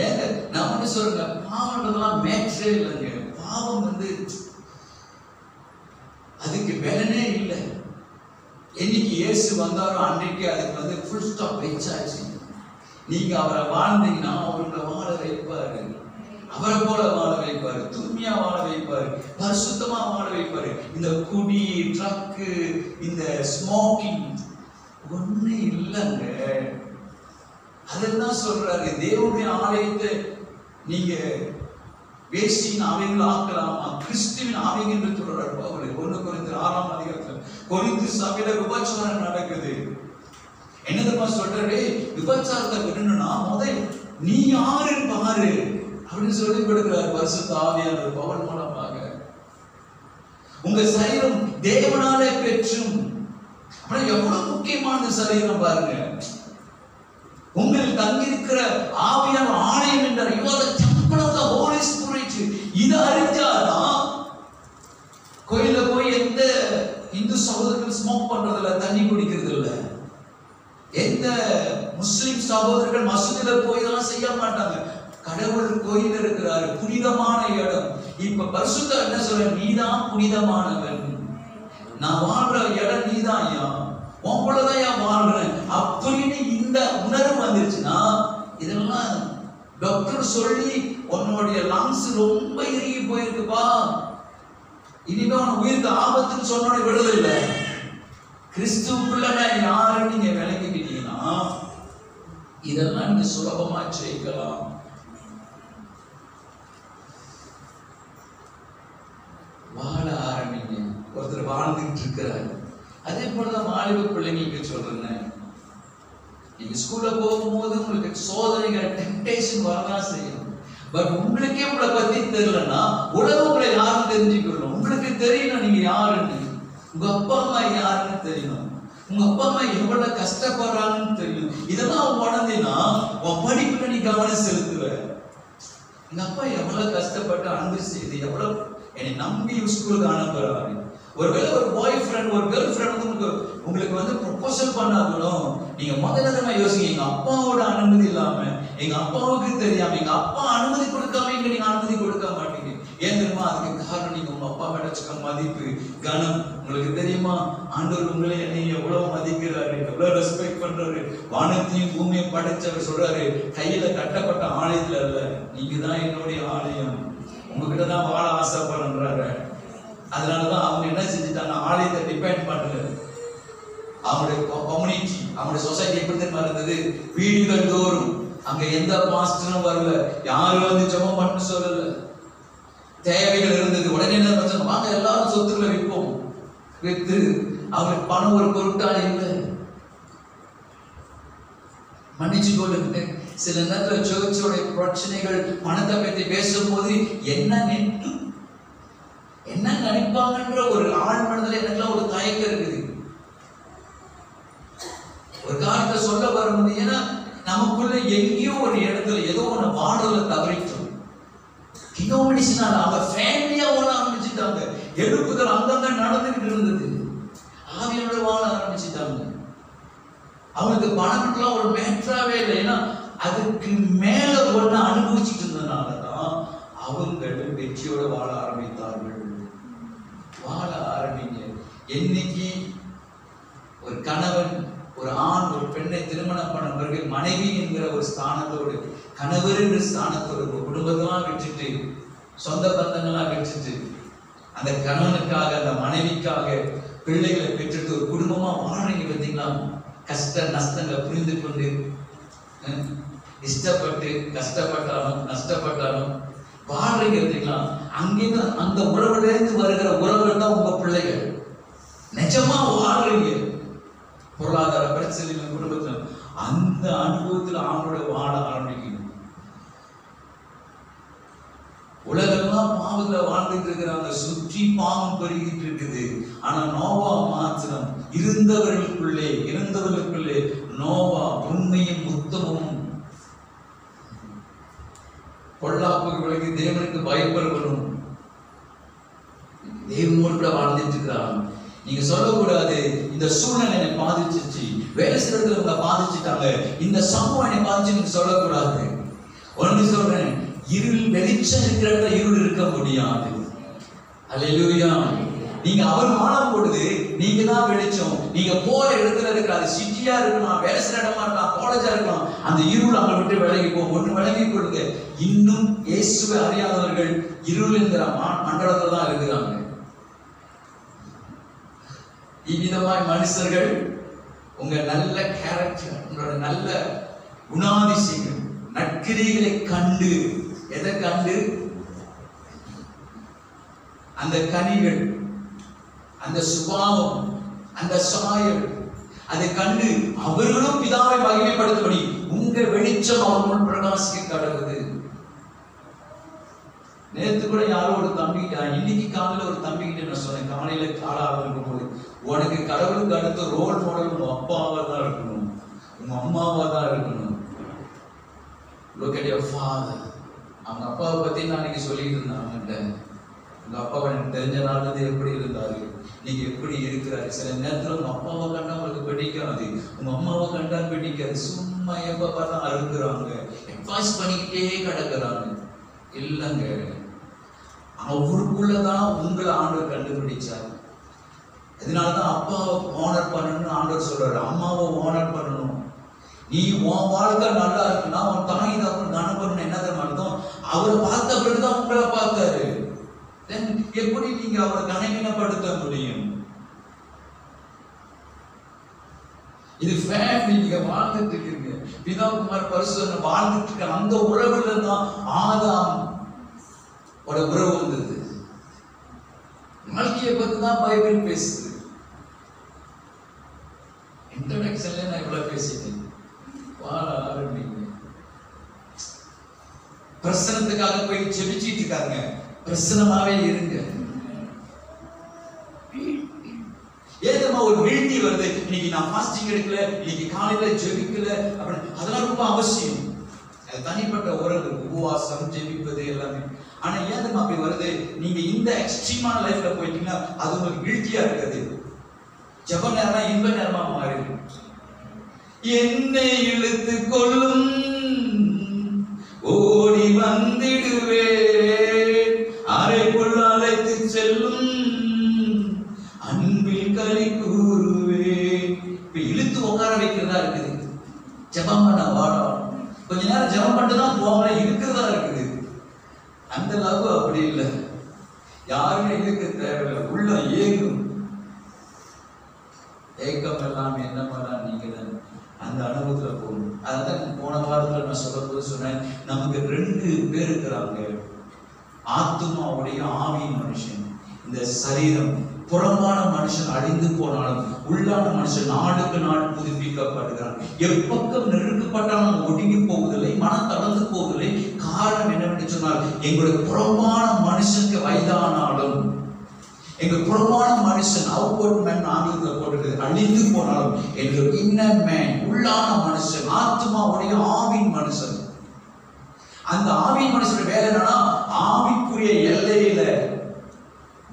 ஏங்க நான் வந்து சொல்றேன், பாவம்லாம் மேட்சே இல்லைங்க. பாவம் வந்து அதுக்கு பலனே இல்லை. என்னைக்கு இயேசு வந்தாரோ அன்னைக்கு அதுக்கு வந்து ஃபுல் ஸ்டாப் வச்சாச்சு. நீங்க அவரை வாழ்ந்தீங்கன்னா அவர்களை வாழ வைப்பாரு, அவரை போல வாழ வைப்பாரு, தூய்மையா வாழ வைப்பாரு, பரிசுத்தமா வாழ வைப்பாரு. இந்த குடி, ட்ரக்கு, இந்த ஸ்மோக்கிங் ஒண்ணு இல்லைங்க. அதுதான் சொல்றாரு, தேவனுடைய ஆலயத்தை நீங்க வேசியின் ஆவிகள் ஆக்கலாமா, கிறிஸ்துவின் ஆவிகள் என்று சொல்றாரு பவுல். 1 கொரிந்தியர் 6ஆம் அதிகாரத்துல கொரிந்து சபையில விபச்சாரம் நடக்குது. என்னதுமா சொல்றாரு, விபச்சாரத்தை விடணும்னா முதல் நீ யாருன்னு பாரு அப்படின்னு சொல்லி கொடுக்கிறார் பரிசுத்த ஆவியானவர் பவுல் மூலமாக. உங்க சரீரம் தேவனாலே பெற்றும், எவ்வளவு முக்கியமான சரீரம் பாருங்க. உங்களில் தங்கியிருக்கிற ஆவியான ஆலயம் என்ற ஹோலி ஸ்பிரிட். இதை அறிஞ்சாதான் கோயில போய் எந்த இந்து சகோதரர்கள் ஸ்மோக் பண்றதில்ல, தண்ணி குடிக்கிறது இல்ல. எந்த முஸ்லிம் சகோதரர்கள் மசூதியில போய் இதெல்லாம் செய்ய மாட்டாங்க. கடவுள் கோயில் இருக்கிறாரு, புனிதமான இடம். இப்ப பரிசுத்த என்ன சொல்ற, நீதான் புனிதமானவன், நான் வாழ்ற இடம் நீதான், உங்களதான் ஏன் வாழ்றேன் அப்படின்னு இந்த உணர்வு வந்துருச்சுன்னா, இதெல்லாம் டாக்டர் சொல்லி உன்னுடைய லங்ஸ் ரொம்ப இறுகி போயிருக்குப்பா, இனிமே உன் உயிருக்கு ஆபத்துன்னு சொன்னோட விடுதலை. கிறிஸ்துவுக்குள்ள யாருன்னு நீங்க விளங்கிக்கிட்டீங்கன்னா இதெல்லாம் நீங்க சுலபமா ஜெயிக்கலாம். வாழ ஆரம்பிங்க. ஒருத்தர் வாழ்ந்துட்டு இருக்கிறாரு. அதே போலதான் வாலிப பிள்ளைங்களுக்கு சொல்றேன், நீங்க ஸ்கூல்ல போகும்போது உங்களுக்கு சோதனைகள் டெம்டேஷன் வரதான் செய்யும். பட் உங்களுக்கே உங்களை பத்தி தெரியலன்னா உலகம் உங்களை யாரும் தெரிஞ்சுக்கணும். உங்களுக்கு தெரியணும் நீங்க யாருன்னு. உங்க அப்பா அம்மா யாருன்னு தெரியணும். உங்க அப்பா அம்மா எவ்வளவு கஷ்டப்படுறாங்கன்னு தெரியும். இதெல்லாம் உணர்ந்தீங்கன்னா உன் படிப்புல நீ கவனம் செலுத்துவ. எங்க அப்பா எவ்வளவு கஷ்டப்பட்டு அன்பு செய்து எவ்வளவு என்னை நம்பி ஸ்கூலுக்கு அனுப்புறாரு. ஒருவேளை ஒரு பாய் ஃப்ரெண்ட் ஒரு கேர்ள் ஃப்ரெண்ட் வந்து உங்களுக்கு வந்து ப்ரொபோசல் பண்ணாலும் நீங்க முதல்ல யோசிங்க, எங்க அப்பாவோட அனுமதி இல்லாம எங்க அப்பாவுக்கு தெரியாம எங்க அப்பா அனுமதி கொடுக்காம இங்க நீங்க அனுமதி கொடுக்க மாட்டீங்க. ஏன் தெரியுமா? அதுக்கு காரணம் நீங்க உங்க அப்பா மேல வச்சுக்க மதிப்பு கனம். உங்களுக்கு தெரியுமா ஆண்டவர் உங்களை என்னை எவ்வளவு மதிக்கிறாரு, எவ்வளவு ரெஸ்பெக்ட் பண்றாரு. வானத்தையும் பூமியும் படைச்சவர் சொல்றாரு, கையில கட்டப்பட்ட ஆலயத்துல அல்ல, நீங்க தான் என்னுடைய ஆலயம், உங்ககிட்ட தான் வாழ ஆசைப்படுறாரு. அதனாலதான் அவங்க என்ன செஞ்சுட்டாங்க, ஆலயத்தை டிபெண்ட் பண்ணல. அவங்களுடைய கம்யூனிட்டி அவங்களுடைய சொசைட்டி எப்படி தெரியுமா இருந்தது? வீடுகள் தோறும் அங்க எந்த பாஸ்டரும் வரல, யாரும் வந்து ஜெபம் பண்ண சொல்லல. தேவைகள் இருந்தது. உடனே என்ன பிரச்சனை, வாங்க எல்லாரும் சொத்துக்களை விற்போம். வித்து அவங்களுக்கு பணம் ஒரு பொருட்டாளி இல்லை. மன்னிச்சு கொள்ளுங்க, சில நேரத்தில் சர்ச்சோட பிரச்சனைகள் பணத்தை பற்றி பேசும்போது என்ன நினைப்பாங்கன்ற ஒரு ஆழ் மனதில் எனக்குலாம் ஒரு தயக்கம் இருக்குது. ஒரு காரியத்தை சொல்ல வரும்போது, ஏன்னா நமக்குள்ள எங்கேயோ ஒரு இடத்துல ஏதோ ஒண்ணு வாடல தவறிட்டோம். கினோமினிஸ்னால அவங்க ஃபேமிலியா வாழ ஆரம்பிச்சுட்டாங்க. எழுப்புதல் அங்கங்க நடந்துகிட்டு இருந்தது. ஆவியோட வாழ ஆரம்பிச்சுட்டாங்க. அவங்களுக்கு பணம்லாம் ஒரு மேட்ராவே இல்லை. ஏன்னா அதுக்கு மேல ஒண்ணு அனுபவிச்சுட்டு இருந்ததுனாலதான் அவங்க வெற்றியோட வாழ ஆரம்பித்தார்கள். வாழ ஆரம்பிங்க. என்னைக்கு ஒரு கணவன் ஒரு ஆண் ஒரு பெண்ணை திருமணம் பண்ண பிறகு மனைவி என்கிற ஒரு ஸ்தானத்தோடு, கணவர் என்ற ஸ்தானத்தோடு குடும்பத்தெல்லாம் விட்டுட்டு, சொந்த பந்தங்கள்லாம் விட்டுட்டு, அந்த கணவனுக்காக அந்த மனைவிக்காக பிள்ளைகளை பெற்றுட்டு ஒரு குடும்பமா வாழ்றீங்க பார்த்தீங்களா? கஷ்ட நஷ்டங்களை புரிந்து கொண்டு இஷ்டப்பட்டு கஷ்டப்பட்டாலும் நஷ்டப்பட்டாலும் வாழ்றீங்க பார்த்தீங்களா? அங்கிருந்து அந்த உறவுலேருந்து வருகிற உறவுகள் தான் உங்க பிள்ளைகள். நிஜமா வாழ்றீங்க. பொருளாதார பிரச்சனை குடும்பத்தில் அந்த அனுபவத்தில் ஆண்டோட வாழ ஆரம்பிக்கணும். உலகெல்லாம் பாவத்துல வாழ்ந்துட்டு இருக்கிறாங்க, சுற்றி பாவம் பெருகிட்டு இருக்குது. ஆனா நோவா மாத்திரம் இருந்தவர்களுக்குள்ளே நோவா உண்மையும் உத்தமும் பொல்லாப்புகளுக்கு தேவனுக்கு பயப்படணும், தேவனோடு கூட வாழ்ந்துட்டு இருக்கிறாங்க. நீங்க சொல்லக்கூடாது இந்த சூழ்நிலை என்னை பாதிச்சிருச்சு, வேலை செய்யறதுல உங்களை பாதிச்சுட்டாங்க, இந்த சமூகம் என்னை பாதிச்சு நீங்க சொல்லக்கூடாது. ஒன்று சொல்றேன், இருள் வெளிச்சம் இருக்கிற இருள் இருக்க முடியாது. அல்லேலூயா. நீங்க அவர் மானம் போடுது, நீங்க தான் வெளிச்சம். நீங்க போற இடத்துல இருக்கிற அது சிட்டியா இருக்கலாம், வேலை செய்யற இடமா இருக்கலாம், காலேஜா இருக்கலாம், அந்த இருள் அவங்க விட்டு விலகி போகும். ஒன்று விலகி கொடுங்க. இன்னும் இயேசுவை அறியாதவர்கள் இருள் என்கிற மண்டலத்துல தான் இருக்கிறாங்க. இவ்விதமாய் மனுஷர்கள் உங்க நல்ல கேரக்டர், உங்களோட நல்ல குணாதிசயங்கள் நற்கிரிகளை கண்டு, எதை கண்டு? அந்த கனிகள், அந்த சுபாவம், அந்த சாயல், அதை கண்டு அவர்களும் பிதாவை மகிமைப்படுத்தபடி உங்க வெளிச்சம் அவர் முன் பிரகாசிக்க கடவுது. நேற்று கூட யாரோ ஒரு தம்பிக்கிட்ட, இன்னைக்கு காலையில ஒரு தம்பிக்கிட்ட நான் சொன்னேன், காலையில காலாக இருக்கும்போது, உனக்கு கடவுளுக்கு அடுத்த ரோல் மாடல் உங்க அப்பாவா தான் இருக்கணும், உங்க அம்மாவா தான் இருக்கணும். Look at your father. அவங்க அப்பாவை பத்தி நான் இன்னைக்கு சொல்லிட்டு இருந்தேன் அவங்ககிட்ட. உங்க அப்பாவை எனக்கு தெரிஞ்ச நாள்ல எப்படி இருந்தாரு, நீங்க எப்படி இருக்கிறாரு. சில நேரத்துல உங்க அப்பாவை கண்டா உங்களுக்கு பிடிக்காது, உங்க அம்மாவை கண்டா பிடிக்காது. சும்மா எப்ப பார்த்தா அறுக்குறாங்க, அட்வைஸ் பண்ணிக்கிட்டே கிடக்குறாங்க. இல்லைங்க, அவருக்குள்ளதான் உங்களை ஆண்டவர் கண்டுபிடிச்சார். இதனாலதான் அப்பாவை ஓனர் பண்ணணும்னு ஆண்டவர் சொல்றாரு, அம்மாவை ஓனர் பண்ணணும். நீ உன் வாழ்க்கை நல்லா இருக்குன்னா உன் தாய் தான் கணவன் என்ன அர்த்தம்? அவரை பார்த்த பிறகுதான் உங்களை பார்த்தாரு. எப்படி நீங்க அவரை கனவீனப்படுத்த முடியும்? இது ஃபேமிலி. நீங்க வாழ்ந்துட்டு இருக்கீங்க, பிதாகுமார் பரிசுத்தர் வாழ்ந்துட்டு இருக்க அந்த உறவுல தான் ஆதாம் உறவு வந்தது. வாழ்க்கையை பத்தி தான் பைபிள் பேசுது. இன்ட்ரோடக்ஷன்ல நான் இவ்வளவு பேசிட்டேன். வாழ ஆரம்பிங்க. பிரசனத்துக்காக போய் ஜெபிச்சிட்டு இருக்காங்க, பிரசனமாவே இருங்க. ஏதமா ஒரு வீழ்ச்சி வருது, இன்னைக்கு நான் ஃபாஸ்டிங் எடுக்கல, இன்னைக்கு காலையில ஜெபிக்கல அப்படின்னு, அதெல்லாம் ரொம்ப அவசியம். அது தனிப்பட்ட உறவு, உபவாசம், ஜெபிப்பது எல்லாமே. ஆனா ஏதமா அப்படி வருது, நீங்க இந்த எக்ஸ்ட்ரீமான லைஃப்ல போயிட்டீங்கன்னா அது உங்களுக்கு வீழ்ச்சியா இருக்குது. ஜெப நேரம் இன்ப நேரமா மாறிடும். என்னை இழுத்து கொள்ளும் ஓடி வந்திடுவே, அறைக்குள் அழைத்து செல்லும் அன்பில் களி கூறுவே. இப்ப இழுத்து உட்கார வைக்கிறதா இருக்குது. ஜெபம் பண்ண வாடம், கொஞ்ச நேரம் ஜெபம் பண்ணிட்டு தான் போவாங்க, இருக்கிறதா இருக்குது. அந்த அளவு அப்படி இல்லை, யாருமே இழுக்க தேவையில்லை, உள்ள ஏங்கும். ஏக்கம் எல்லாம் என்ன பண்ண நீங்க தான் அந்த அனுபவத்துல போகணும். அதான் போன வாரத்துல நான் சொல்லும்போது சொன்னேன், நமக்கு 2 பேர் இருக்கிறாங்க. ஆத்துமாவுடைய ஆவியின் மனுஷன். இந்த சரீரம் புறமான மனுஷன் அழிந்து போனாலும் உள்ளான மனுஷன் நாளுக்கு நாள் புதுப்பிக்கப்படுகிறான். எப்பக்கம் நெருக்கப்பட்டாலும் ஒடுங்கி போவதில்லை, மனம் தளர்ந்து போவதில்லை. காரணம் என்னவென்று சொன்னால், எங்களுடைய புறமான மனுஷனுக்கு வயதானாலும், எங்கள் புறமான மனுஷன் அவுட்வர்ட் மேன் ஆங்கிலத்தில் போட்டு அழிந்து போனாலும், எங்கள் இன்னர் மேன் உள்ளான மனுஷன், ஆத்மாவுடைய ஆவின் மனுஷன். அந்த ஆவின் மனுஷனுடைய வேலை என்னன்னா, ஆவிக்குரிய எல்லையில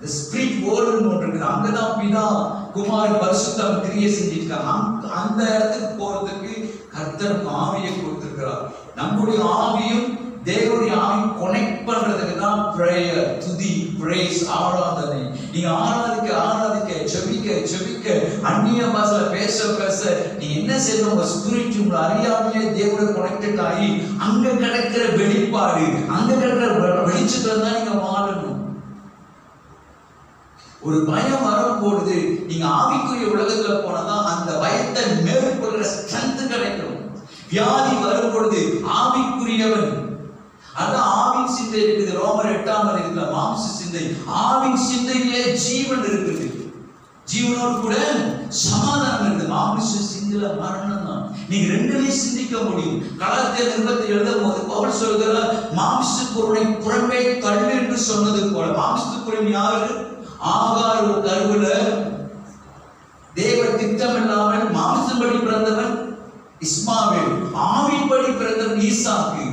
the spirit world ஒன்று இருக்குது. அங்கதான் பிதா குமாரன் பரிசுத்தம் கிரியை செஞ்சிருக்காங்க. அந்த இடத்துக்கு போறதுக்கு கர்த்தர் ஆவியை கொடுத்திருக்கிறார். நம்முடைய ஆவியும் தேவனுடைய ஆவியும் கனெக்ட் பண்றதுக்கு தான் பிரேயர், துதி, பிரேஸ், ஆராதனை. நீங்க ஆராதிக்க ஜெபிக்க அந்நிய பாஷையில பேச நீங்க என்ன செய்யணும், உங்க ஸ்பிரிட் உங்களை அறியாமலே தேவனோட கனெக்டட் ஆகி அங்க கிடைக்கிற வெளிப்பாடு, அங்க கிடைக்கிற வெளிச்சத்துல தான் நீங்க வாழணும். ஒரு பயம் வரும்பொழுது நீங்க ஆவிக்குரிய உலகத்துல போனதான் அந்த பயத்தை மேற்கொள்கிற ஸ்ட்ரென்த் கிடைக்கும். வியாதி வரும்பொழுது ஆவிக்குரியவன், அதான் ஆவின் சிந்தை இருக்குது. ரோமர் 8ஆம் அதிகாரத்துல மாம்ச சிந்தை, ஆவின் சிந்தையிலே ஜீவன் இருக்குது. ஜீவனோடு கூட சமாதானம் இருக்குது. மாம்ச சிந்தையில மரணம் தான். நீங்க 2லயும் சிந்திக்க முடியும். கலாத்தியர் நிருபத்தை எழுதும் போது பவுல் சொல்கிறார், மாம்ச பொருளை புறம்பே தள்ளு என்று சொன்னது போல. மாம்சத்துக்குரிய யாரு? ஆகார் ஒரு கருவுல தேவ திட்டம் இல்லாமல் மாம்சப்படி பிறந்தவன் இஸ்மாவேல், ஆவின்படி பிறந்தவன் ஈசாக்கு.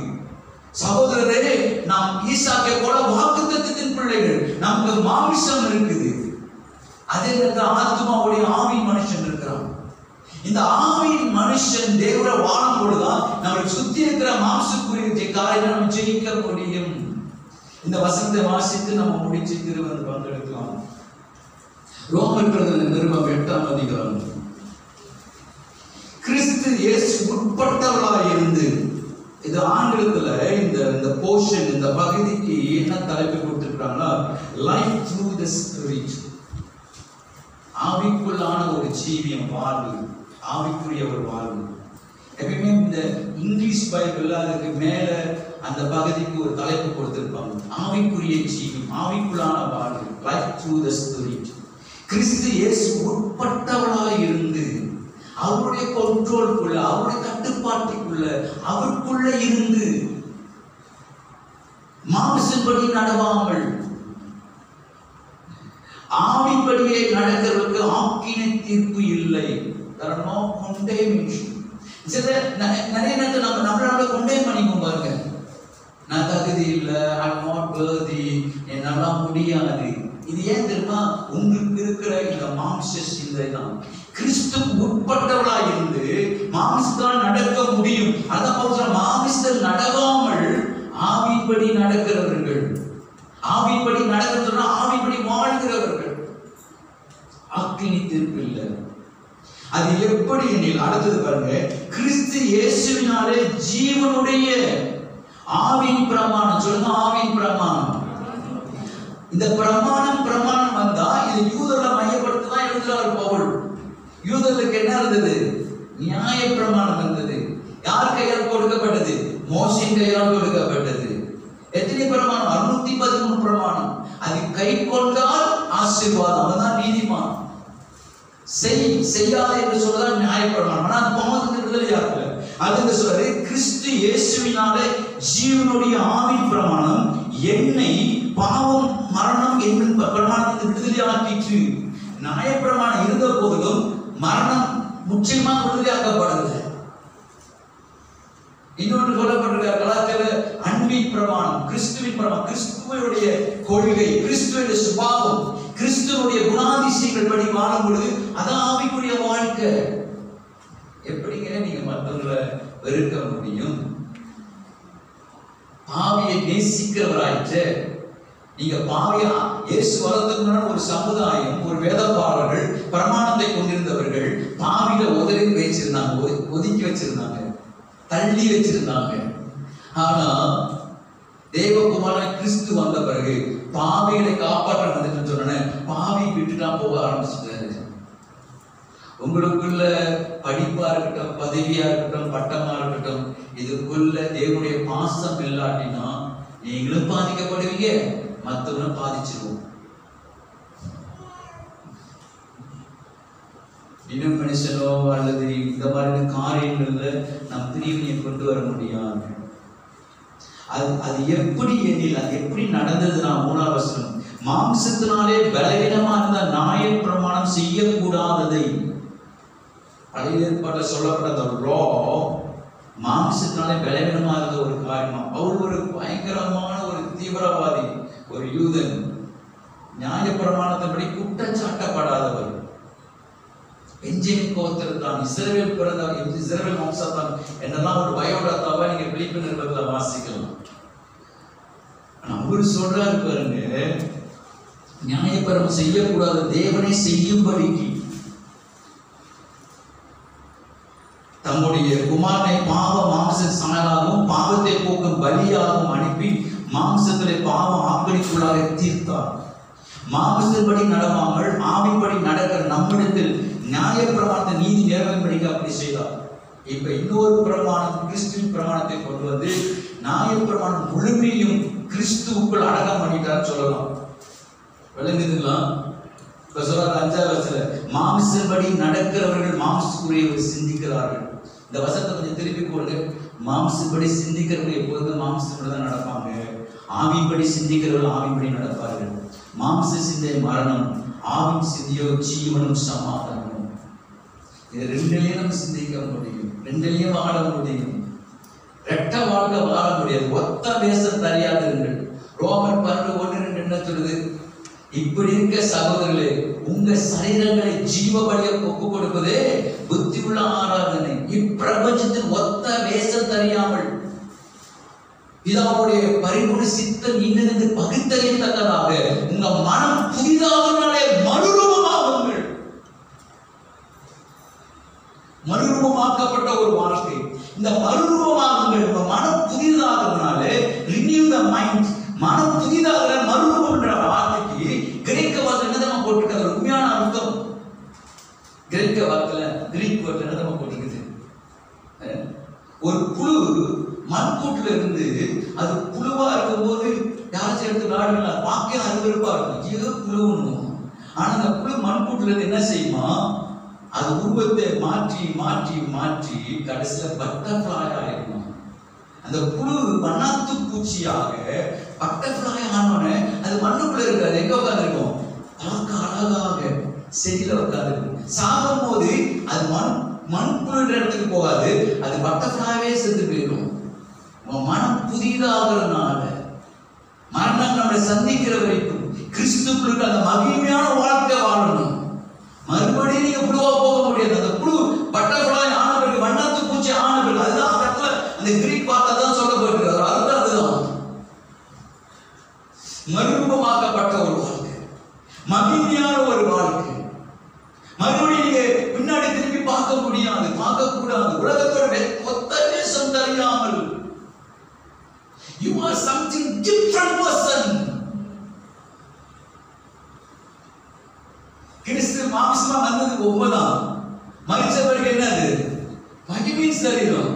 சகோதரரே, நாம் ஈசாக்கை போல வாக்குத்தத்தத்தின் பிள்ளைகள். நமக்கு மாமிசம் இருக்குது, அதே நேரத்தில் ஆத்மாவுடைய ஆவின் மனுஷன் இருக்கிறான். இந்த ஆவியின் மனுஷன் தேவரை வாழும் பொழுதுதான் நம்மளை சுத்தி இருக்கிற மாம்சக்குரிய காரியங்களை நம்ம ஜெயிக்க முடியும். இந்த வசனத்தை வாசித்து நம்ம முடிச்சு திருவந்து பங்கெடுக்கலாம். ரோமர் நிருபம் 8ஆம் அதிகாரம். கிறிஸ்து இயேசு உட்பட்டவளாய் இருந்து, இது ஆங்கிலத்துல இந்த போர்ஷன், இந்த பகுதிக்கு என்ன தலைப்பு கொடுத்திருக்காங்கன்னா, லைஃப் த்ரூ தி ஸ்பிரிட். ஆவிக்குள்ளான ஒரு ஜீவியம், வாழ்வு, ஆவிக்குரிய ஒரு வாழ்வு. எப்பயுமே இந்த இங்கிலீஷ் பைபிள்ல அதுக்கு மேல அந்த பகுதிக்கு ஒரு தலைப்பு கொடுத்திருப்பாங்க, ஆவிக்குரிய ஜீவியம், ஆவிக்குள்ளான வாழ்வு, லைஃப் த்ரூ தி ஸ்பிரிட். கிறிஸ்து இயேசு உட்பட்டவளாய் இருந்து, அவருடைய கண்ட்ரோலுக்குள்ள, அவருடைய கட்டுப்பாட்டுக்குள்ள, அவருக்குள்ள இருந்து, மாம்சப்படி நடவாமல் ஆவின்படியே நடக்கிறவர்களுக்கு ஆக்கினை தீர்ப்பு இல்லை. நிறைய நேரத்தில் நம்மளால கொண்டேன் பண்ணிக்கோம் பாருங்க. நான் தகுதி இல்லை, ஐம் நாட் வர்தி, என்னால முடியாது. இது ஏன் தெரியுமா? உங்களுக்கு இருக்கிற இந்த மாம்ச சிந்தை தான். கிறிஸ்து உட்பட்டவளா இருந்து மாம்சத்தால் நடக்க முடியும். அதான் மாம்சத்தில் நடவாமல் ஆவின்படி நடக்கிறவர்கள், ஆவின்படி நடக்கிறதுனா ஆவின்படி வாழ்கிறவர்கள் ஆக்கினி தீர்ப்பு இல்லை. அது எப்படி எனில், அடுத்தது பாருங்க, கிறிஸ்து இயேசுவினாலே ஜீவனுடைய ஆவின் பிரமாணம். சொல்லுங்க, ஆவின் பிரமாணம். இந்த பிரமாணம் வந்தா இது யூதர்களை மையப்படுத்தி தான் எழுதுறாரு பவுல். யூதர்களுக்கு என்ன இருந்தது? நியாய பிரமாணம் இருந்தது. யார் கையால் கொடுக்கப்பட்டது? மோசேயின் கையால் கொடுக்கப்பட்டது. எத்தனை பிரமாணம்? 613 பிரமாணம். அது கை கொண்டால் ஆசீர்வாதம், அதுதான் நீதிமான். செய்யாத என்று சொல்லதான் நியாய பிரமாணம். ஆனா அது பாவத்துக்கு விடுதலையாக்கல. அது இந்த கிறிஸ்துவினாலே ஜீவனுடைய ஆவி பிரமாணம் என்னை பாவம் மரணம் என்னும் பிரமாணத்தை விடுதலை ஆக்கிற்று. நியாயப்பிரமாணம் இருந்த போதிலும் மரணம் முற்றிலுமாக விடுதலையாக்கப்படுது. இன்னொன்று சொல்லப்பட்டிருக்கிற கலாச்சார அன்பின் பிரமாணம், கிறிஸ்துவின் பிரமாணம், கிறிஸ்துவனுடைய கொள்கை, கிறிஸ்துவனுடைய சுபாவம், கிறிஸ்துவனுடைய குணாதிசயங்கள் படி வாழும் பொழுது அதான் ஆவிக்குரிய வாழ்க்கை. எப்படிங்க நீங்க மற்றவங்களை வெறுக்க முடியும்? பாவியை நேசிக்கிறவராயிற்று. நீங்க பாவியா இயேசு வரதுக்கு முன்னாடி ஒரு சமுதாயம், ஒரு வேதபாரர்கள், பிரமாணத்தை கொண்டிருந்தவர்கள் பாவியில உதறி வச்சிருந்தாங்க, ஒதுக்கி வச்சிருந்தாங்க, தள்ளி வச்சிருந்தாங்க. ஆனா தேவகுமாரன் கிறிஸ்து வந்த பிறகு பாவிகளை காப்பாற்ற சொன்ன பாவி விட்டுட்டா போக ஆரம்பிச்சுட்டாரு. உங்களுக்குள்ள படிப்பா இருக்கட்டும், பதவியா இருக்கட்டும், பட்டமா இருக்கட்டும், இதுக்குள்ள தேவனுடைய பாசம் இல்லாட்டினா நீங்களும் பாதிக்கப்படுவீங்க, மற்றவங்களும் பாதிச்சிருவோம். இன்னும் மனுஷனோ அல்லது இந்த மாதிரி காரியங்கள்ல நம் பிரிவினை கொண்டு வர முடியாது. அது எப்படி எண்ணில் அது எப்படி நடந்ததுன்னா, 3ஆம் வசனம், மாம்சத்தினாலே பலவீனமா இருந்த நியாய பிரமாணம் செய்யக்கூடாததை, பழைய ஏற்பாட்டில் சொல்லப்பட்ட லா மாம்சத்தினாலே பலவீனமா இருந்த ஒரு காரியமா. அவர் ஒரு பயங்கரமான ஒரு தீவிரவாதி, ஒரு யூதன், நியாய பிரமாணத்தின்படி குற்றச்சாட்டப்படாதவர், பெஞ்சமின் கோத்திரத்தான், இஸ்ரவேல் பிறந்த இஸ்ரவேல் வம்சத்தான் என்னெல்லாம் ஒரு பயோடாத்தாவா நீங்க பிலிப்பியர் நிருபத்துல வாசிக்கலாம். அவரு சொல்றாரு பாருங்க, நியாயப்பிரமாணம் செய்யக்கூடாத தேவனை செய்யும்படிக்கு தம்முடைய குமாரனை பாவ மாம்ச சாயலாகவும் பாவத்தை போக்கும் பலியாகவும் அனுப்பி மாம்சத்திலே பாவம் ஆக்கடிக்குள்ளாக தீர்த்தார். மாம்சப்படி நடவாமல் ஆவிப்படி நடக்கிற நம்மிடத்தில் நியாயப்பிரமாணத்தை நீதி நிறைவேறும்படிக்கு அப்படி செய்தார். இப்ப இன்னொரு பிரமாணம், கிறிஸ்துவின் பிரமாணத்தை கொண்டு வந்து நியாயப்பிரமாணம் முழுமையும் கிறிஸ்துவுக்குள் அடக்கம் பண்ணிட்டார் சொல்லலாம். விளங்குதுங்களா? இப்ப சொல்றாரு 5ஆம் வசனத்துல, மாம்சப்படி நடக்கிறவர்கள் மாம்சத்துக்குரிய சிந்திக்கிறார்கள். இந்த வசனத்தை கொஞ்சம் திருப்பி போடுங்க. மாம்சப்படி சிந்திக்கிறவர்கள் எப்போதும் மாம்சப்படி தான் நடப்பாங்க, ஆவின்படி சிந்திக்கிறவர்கள் ஆவின்படி நடப்பார்கள். மாம்ச சிந்தை மரணம், ஆவின் சிந்தையோ ஜீவனும் சமாதானம். இது ரெண்டிலையும் நம்ம சிந்திக்க முடியும், ரெண்டிலையும் வாழ முடியும். ரெட்ட வாழ்க்கை வாழ முடியாது. ஒத்த வேஷம் தெரியாதீர்கள். ரோமர் 12:1-2 என்ன சொல்லுது? இப்படி இருக்க சகோதரர்களே, உங்க சரீரங்களை ஜீவ பலியா ஒப்பு கொடுப்பதே புத்தி உள்ள ஆராதனை. இப்பிரபஞ்சத்தில் ஒத்த வேஷம் தெரியாமல் பிதாவுடைய பரிபூர்ண சித்தம் இன்னதென்று பகுத்தறியத்தக்கதாக உங்க மனம் புதிதாகனாலே மறுரூபமாகுங்கள். மறுரூபமாக்கப்பட்ட ஒரு வாழ்க்கை. இந்த மறுரூபமாகுங்கள், உங்க மனம் புதிதாகனாலே, ரினியூ த மைண்ட், மனம் புதிதாக மறுரூபம் என்ற வார்த்தைக்கு கிரேக்க வார்த்தை என்னதான் போட்டுருக்காங்க? உண்மையான அர்த்தம் கிரேக்க வார்த்தையில, கிரீக் வார்த்தை என்னதான் போட்டுருக்குது? ஒரு புழு மண்கூட்டுல இருந்து அது புழுவா இருக்கும் போது யாராச்சும் எடுத்து விளையாடுங்களா? பார்க்க அருவருப்பா இருக்கும், ஏதோ புழுன்னு. ஆனா அந்த புழு மண்கூட்டுல இருந்து என்ன செய்யுமா? அது உருவத்தை மாற்றி மாற்றி மாற்றி கடைசியில பட்டர்ஃப்ளை ஆயிருக்கும். அந்த புழு வண்ணாத்து பூச்சியாக பட்டர்ஃப்ளை ஆனோன்னு அது மண்ணுக்குள்ள இருக்காது. எங்க உட்கார்ந்து இருக்கும்? பார்க்க அழகாக செடியில உட்கார்ந்து இருக்கும். சாகும் போது அது மண்புழு இடத்துக்கு போகாது, அது பட்டர்ஃப்ளைவே செத்து போயிடும். மனம் புதிதாகிறதுனால மரணம் நம்மளை சந்திக்கிற வரைக்கும் கிறிஸ்துவுக்கு அந்த மகிமையான வாழ்க்கை வாழணும். மறுபடியும் நீங்க புழுவா போக முடியாது. அந்த புழு பட்டர்ஃப்ளை ஆன பிறகு, வண்ணாத்து பூச்சி ஆன பிறகு, அதுதான் அந்த கிரீக் வார்த்தை தான் சொல்லப்பட்டிருக்கிறார். அதுதான் மறுரூபமாக்கப்பட்ட ஒரு வாழ்க்கை, மகிமையான ஒரு வாழ்க்கை. மறுபடியும் நீங்க பின்னாடி திரும்பி பார்க்க முடியாது, பார்க்க கூடாது. உலகத்தோட ஒத்த தேசம் தெரியாமல் you are something different person. கிறிஸ்து மாம்சமா வந்ததுக்கு ஒவ்வொன்றாம் மரிச்ச பிறகு என்னது? மகிமையின் சரீரம்,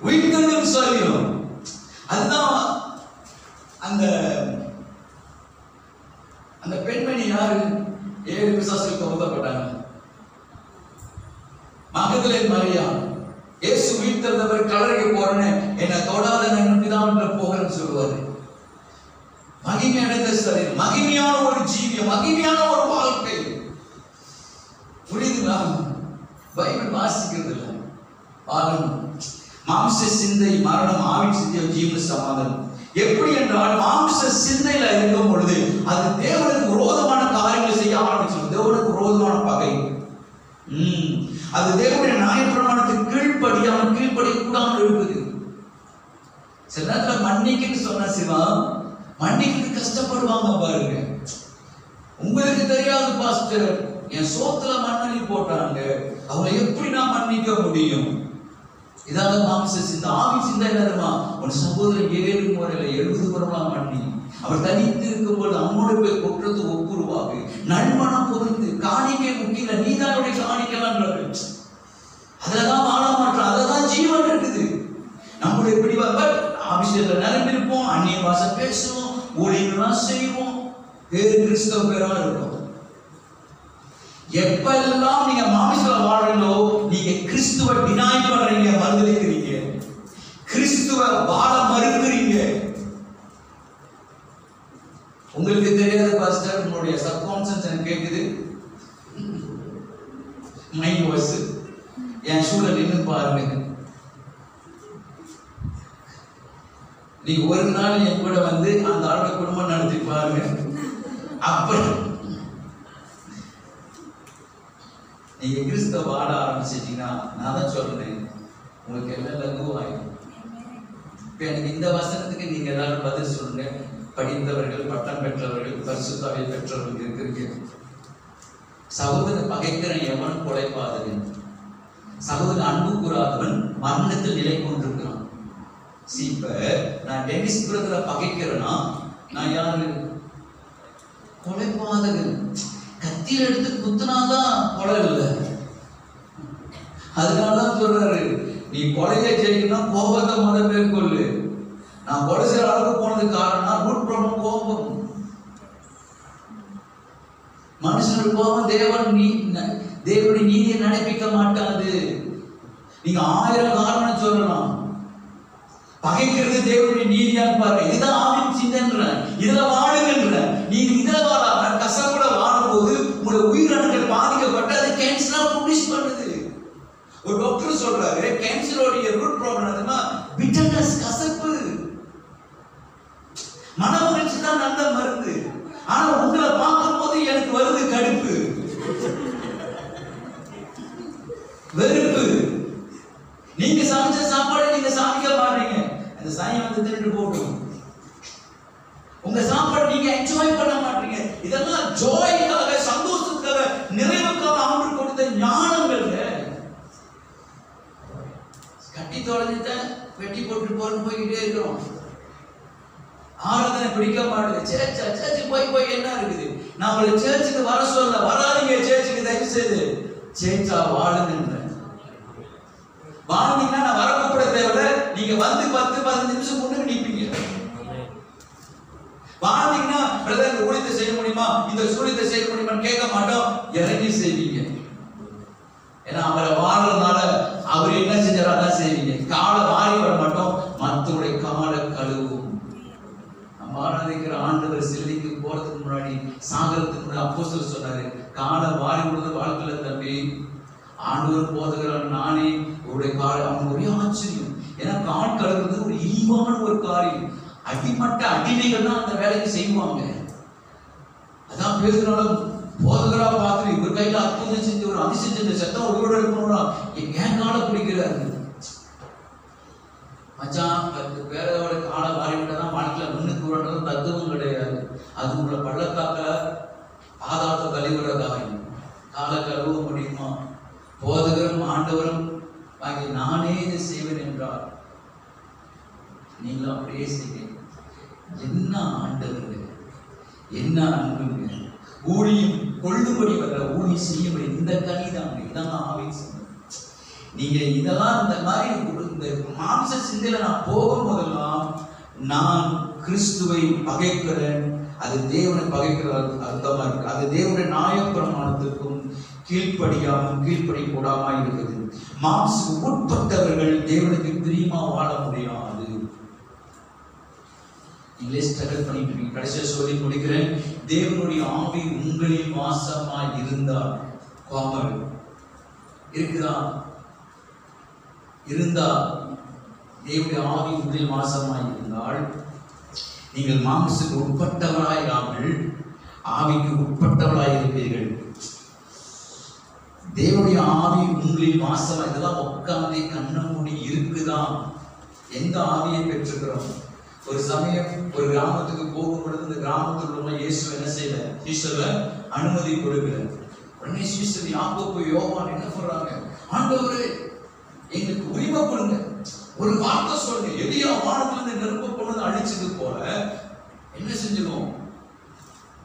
உயிர்த்தெழும் சரீரம். அதுதான் அந்த அந்த பெண்மணி யாரு? 7 பிசாசுகள் துரத்தப்பட்டாங்க. மகதலேன் மரியாள் இயேசு உயிர்த்தெழுந்தவர் கல்லறைக்கு போறேன்னு என்னை தொடாத நான் பிதாவிட்ட போகிறேன்னு சொல்லுவாரு. மகிமை அடைந்த சரீரம், மகிமையான ஒரு ஜீவியம், மகிமையான ஒரு வாழ்க்கை. புரியுதுங்களா? பைபிள் வாசிக்கிறது இல்லை, வாழணும். மாம்ச சிந்தை மரணம், ஆவின் சிந்தை ஜீவன சமாதானம். எப்படி என்றால் மாம்ச சிந்தையில இருக்கும் பொழுது அது தேவனுக்கு விரோதமான காரியங்களை செய்ய ஆரம்பிச்சு, தேவனுக்கு விரோதமான பகை. அது தேவனுடைய நியாயப்பிரமாணத்துக்கு கீழ்ப்படிய கூடாமல் இருக்குது. சில நேரத்துல மன்னிக்குன்னு சொன்ன சிவா மன்னிக்கு கஷ்டப்படுவாங்க பாருங்க. உங்களுக்கு தெரியாது பாஸ்டர், என் சோத்துல மண்ணலி போட்டாங்க, அவங்களை எப்படி நான் மன்னிக்க முடியும்? இதாவது மாம்ச சிந்தை. ஆவி சிந்தை என்னதுமா? உன் சகோதரன் 7 முறையில 70 முறைலாம் மன்னி. அவர் தனித்து இருக்கும்போது அம்மோடு போய் கொட்டுறது ஒப்புருவாகு, நல்மணம் பொருந்து, காணிக்கை முக்கிய நீதானுடைய காணிக்கலான்றாரு. அதுலதான் வாழ மாட்டோம், அதுலதான் ஜீவன் இருக்குது. நம்முடைய பிடிவாக ஆபிஷேகத்துல நிரம்பிருப்போம், அந்நிய பாஷை பேசுவோம், ஊழியர்கள்லாம் செய்வோம், பேரு கிறிஸ்தவ பேரா இருக்கும். எப்பெல்லாம் நீங்க மாமிசல வாழ்றீங்களோ நீங்க கிறிஸ்துவ டினாய் பண்றீங்க, மறுதலிக்கிறீங்க, கிறிஸ்துவ வாழ மறுக்கிறீங்க. உங்களுக்கு தெரியாது பாஸ்டர், உங்களுடைய சப்கான்ஷியஸ் எனக்கு கேக்குது, மைண்ட் வாய்ஸ். என் சூழல் இன்னும் பாருங்க. நீங்க ஒரு நாள் என் கூட வந்து அந்த ஆளோட குடும்பம் நடத்தி பாருங்க. அப்புறம் நீங்க கிறிஸ்தவ வாழ ஆரம்பிச்சிட்டீங்கன்னா நான் தான் சொல்றேன், உங்களுக்கு எல்லாம் லகுவாயிடும். இப்ப எனக்கு இந்த வசனத்துக்கு நீங்க எல்லாரும் பதில் சொல்லுங்க. படித்தவர்கள், பட்டம் பெற்றவர்கள், பரிசுத்தாவை பெற்றவர்கள் இருக்கிறீங்க. சகோதரன் பகைக்கிறன் எவன் கொலைப்பாதவன், சகோதரன் அன்பு கூறாதவன் மரணத்தில் நிலை கொண்டிருக்கிறான். இப்ப நான் டென்னிஸ் பிரதரை பகைக்கிறேன்னா நான் யாரு? கொலைப்பாதகன். கத்தியில் எடுத்து குத்துனாதான் கொலை இல்லை. அதனாலதான் சொல்றாரு, நீ கொலையை ஜெயிக்கணும், கோபத்தை முதல் மேற்கொள்ளு. நான் கொலை செய்யற அளவுக்கு போனதுக்கு காரணம் ரூட் ப்ராப்ளம், கோபம். மனுஷனுக்கு கோபம் தேவனுடைய நீதியை நடப்பிக்க மாட்டாது. நீங்க 1000 காரணம் சொல்லலாம், பகைக்கிறது தேவனுடைய நீதியான்னு பாருங்க. இதுதான் ஆவின் சிந்தன்ற, இதுல வாழுகின்ற. நீங்க இதுல வாழாம கசப்புல வாழும்போது உங்களுடைய உயிரணுக்கள் பாதிக்கப்பட்டு அது கேன்சரா ப்ரொடியூஸ் பண்ணுது. ஒரு டாக்டர் சொல்றாரு, கேன்சரோடைய ரூட் ப்ராப்ளம் என்னன்னா பிட்டர்னஸ், கசப்பு. மனமகிழ்ச்சி தான் நல்ல மருந்து. ஆனா உங்களை பார்க்கும் போது எனக்கு வருது கடுப்பு, வெறுப்பு. நீங்க சமைச்ச சாப்பாடை நீங்க சமைக்க மாட்டீங்க, அந்த சாயம் வந்து திருட்டு போடும். உங்க சாப்பாடு நீங்க என்ஜாய் பண்ண மாட்டீங்க. இதெல்லாம் ஜாய்க்காக, சந்தோஷத்துக்காக, நிறைவுக்காக ஆண்டு கொடுத்த ஞானங்கள். கட்டி தொலைஞ்சிட்ட வெட்டி போட்டு போய்கிட்டே இருக்கிறோம். ஆராதனை பிடிக்க மாட்டேங்குது. சேர்ச்சு போய் என்ன இருக்குது? நான் உங்களை சேர்ச்சுக்கு வர சொல்ல, வராதீங்க சேர்ச்சுக்கு, தயவு செய்து சேர்ச்சா வாழுங்க. வாழ்ந்தீங்கன்னா நான் வர கூப்பிட தேவையில்ல, நீங்க வந்து 10-15 நிமிஷம் முன்னுக்கு நிற்பீங்க. வாழ்ந்தீங்கன்னா பிரதர் இந்த ஊழியத்தை செய்ய முடியுமா, இந்த சூழியத்தை செய்ய முடியுமான்னு கேட்க மாட்டோம், இறங்கி செய்வீங்க. ஏன்னா அவரை வாழ்றதுனால அவர் என்ன செஞ்சாரோ அதான் செய்வீங்க. காலை வாரி வர மாட்டோம், மற்றவருடைய காலை கழுவும். நம்ம ஆராதிக்கிற ஆண்டவர் சிலுவைக்கு போறதுக்கு முன்னாடி, சாகரத்துக்கு முன்னாடி அப்போஸ்தலர் சொன்னாரு, காலை வாரி விடுறது வாழ்க்கையில தம்பி. ஆண்டவர் போதுகிறார், நானே உங்களுடைய கால். அவனுக்கு ஒரே ஆச்சரியம். ஏன்னா கால் கழுவுறது ஒரு இழிவான ஒரு காரியம். அடிமட்ட அடிமைகள் தான் அந்த வேலையை செய்வாங்க. அதான் பேசுனாலும் போதுகிறா பார்த்து இவர் கையில அற்புதம் செஞ்சு ஒரு அதிசயம் செஞ்ச சத்தம் உயிரோட இருக்கணும்னா ஏன் காலை பிடிக்கிறாரு மச்சான். 10 பேரோட காலை வாரி விட்டதான் வாழ்க்கையில முன்னுக்கு விடுறது தத்துவம் கிடையாது. அது உங்களை பள்ளத்தாக்கல பாதாளத்தை கழிவுற காரியம். காலை கழுவ முடியுமா? போதகரும் ஆண்டவரும் ஆகிய நானே இதை செய்வேன் என்றார். நீங்களும் அப்படியே செய்வீங்க. என்ன ஆண்டவர், என்ன அன்புங்க. ஊழியம் கொள்ளும்படி வர ஊழி செய்யபடி இந்த கனிதாங்க. இதெல்லாம் ஆவின் சிந்தை. நீங்க இதெல்லாம் இந்த மாதிரி இந்த மாம்ச சிந்தையில நான் போகும் போதெல்லாம் நான் கிறிஸ்துவை பகைக்கிறேன், அது தேவனை பகைக்கிற அர்த்தமா இருக்கு. அது தேவனுடைய நியாயப்பிரமாணத்துக்கும் கீழ்ப்படி கூடாம இருக்குது. மாம்சத்துக்கு உட்பட்டவர்கள் தேவனுக்கு பிரியமா வாழ முடியாது. நீங்களே ஸ்ட்ரகிள் பண்ணிட்டு இருக்கீங்க. கடைசியா சொல்லி முடிக்கிறேன். தேவனுடைய ஆவி உங்களில் வாசமாய் இருந்தால், கோமல் இருக்குதா? இருந்தால் தேவனுடைய ஆவி உங்களில் வாசமாய் இருந்தால் நீங்கள் மாம்சத்துக்கு உட்பட்டவராயிராமல் ஆவிக்கு உட்பட்டவராய் இருப்பீர்கள். தேவனுடைய ஆவி உங்களில் வாசமா, இதெல்லாம் உட்கார்ந்து கண்ண மூடி இருக்குதான். எந்த ஆவியை பெற்றுக்கிறோம்? ஒரு சமயம் ஒரு கிராமத்துக்கு போகும் பொழுது இந்த கிராமத்தில் உள்ள இயேசு என்ன செய்யல, சீஷர்ல அனுமதி கொடுக்கல. உடனே சீஷர் யாக்கோபு யோவான் என்ன சொல்றாங்க, ஆண்டவரே எங்களுக்கு உரிமை கொடுங்க, ஒரு வார்த்தை சொல்லுங்க, எலியா வானத்துல இருந்து நெருப்பு கொண்டு அழிச்சது போல என்ன செஞ்சிடும்,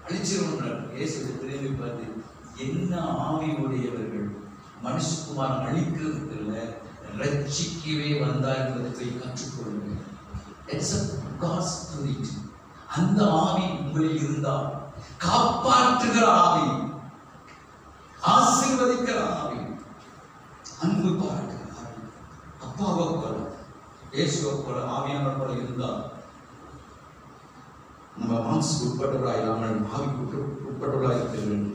அழிச்சிடும். இயேசு திரும்பி பார்த்து, என்ன ஆவி உடையவர்கள், மனுஷகுமார் அழிக்கிறதுக்கு இல்ல ரட்சிக்கவே வந்தார் என்பதை போய் கற்றுக்கொள்ளுங்க. அந்த ஆவி உங்களில் இருந்தால், காப்பாற்றுகிற ஆவி, ஆசீர்வதிக்கிற ஆவி, அன்பு பாராட்டுகிற ஆவி, அப்பாவை போல இயேசுவை போல ஆவியானவர் போல இருந்தால் நம்ம மாம்சுக்கு உட்பட்டவராக இல்லாமல் ஆவிக்கு உட்பட்டவராக இருக்கிறீர்கள்.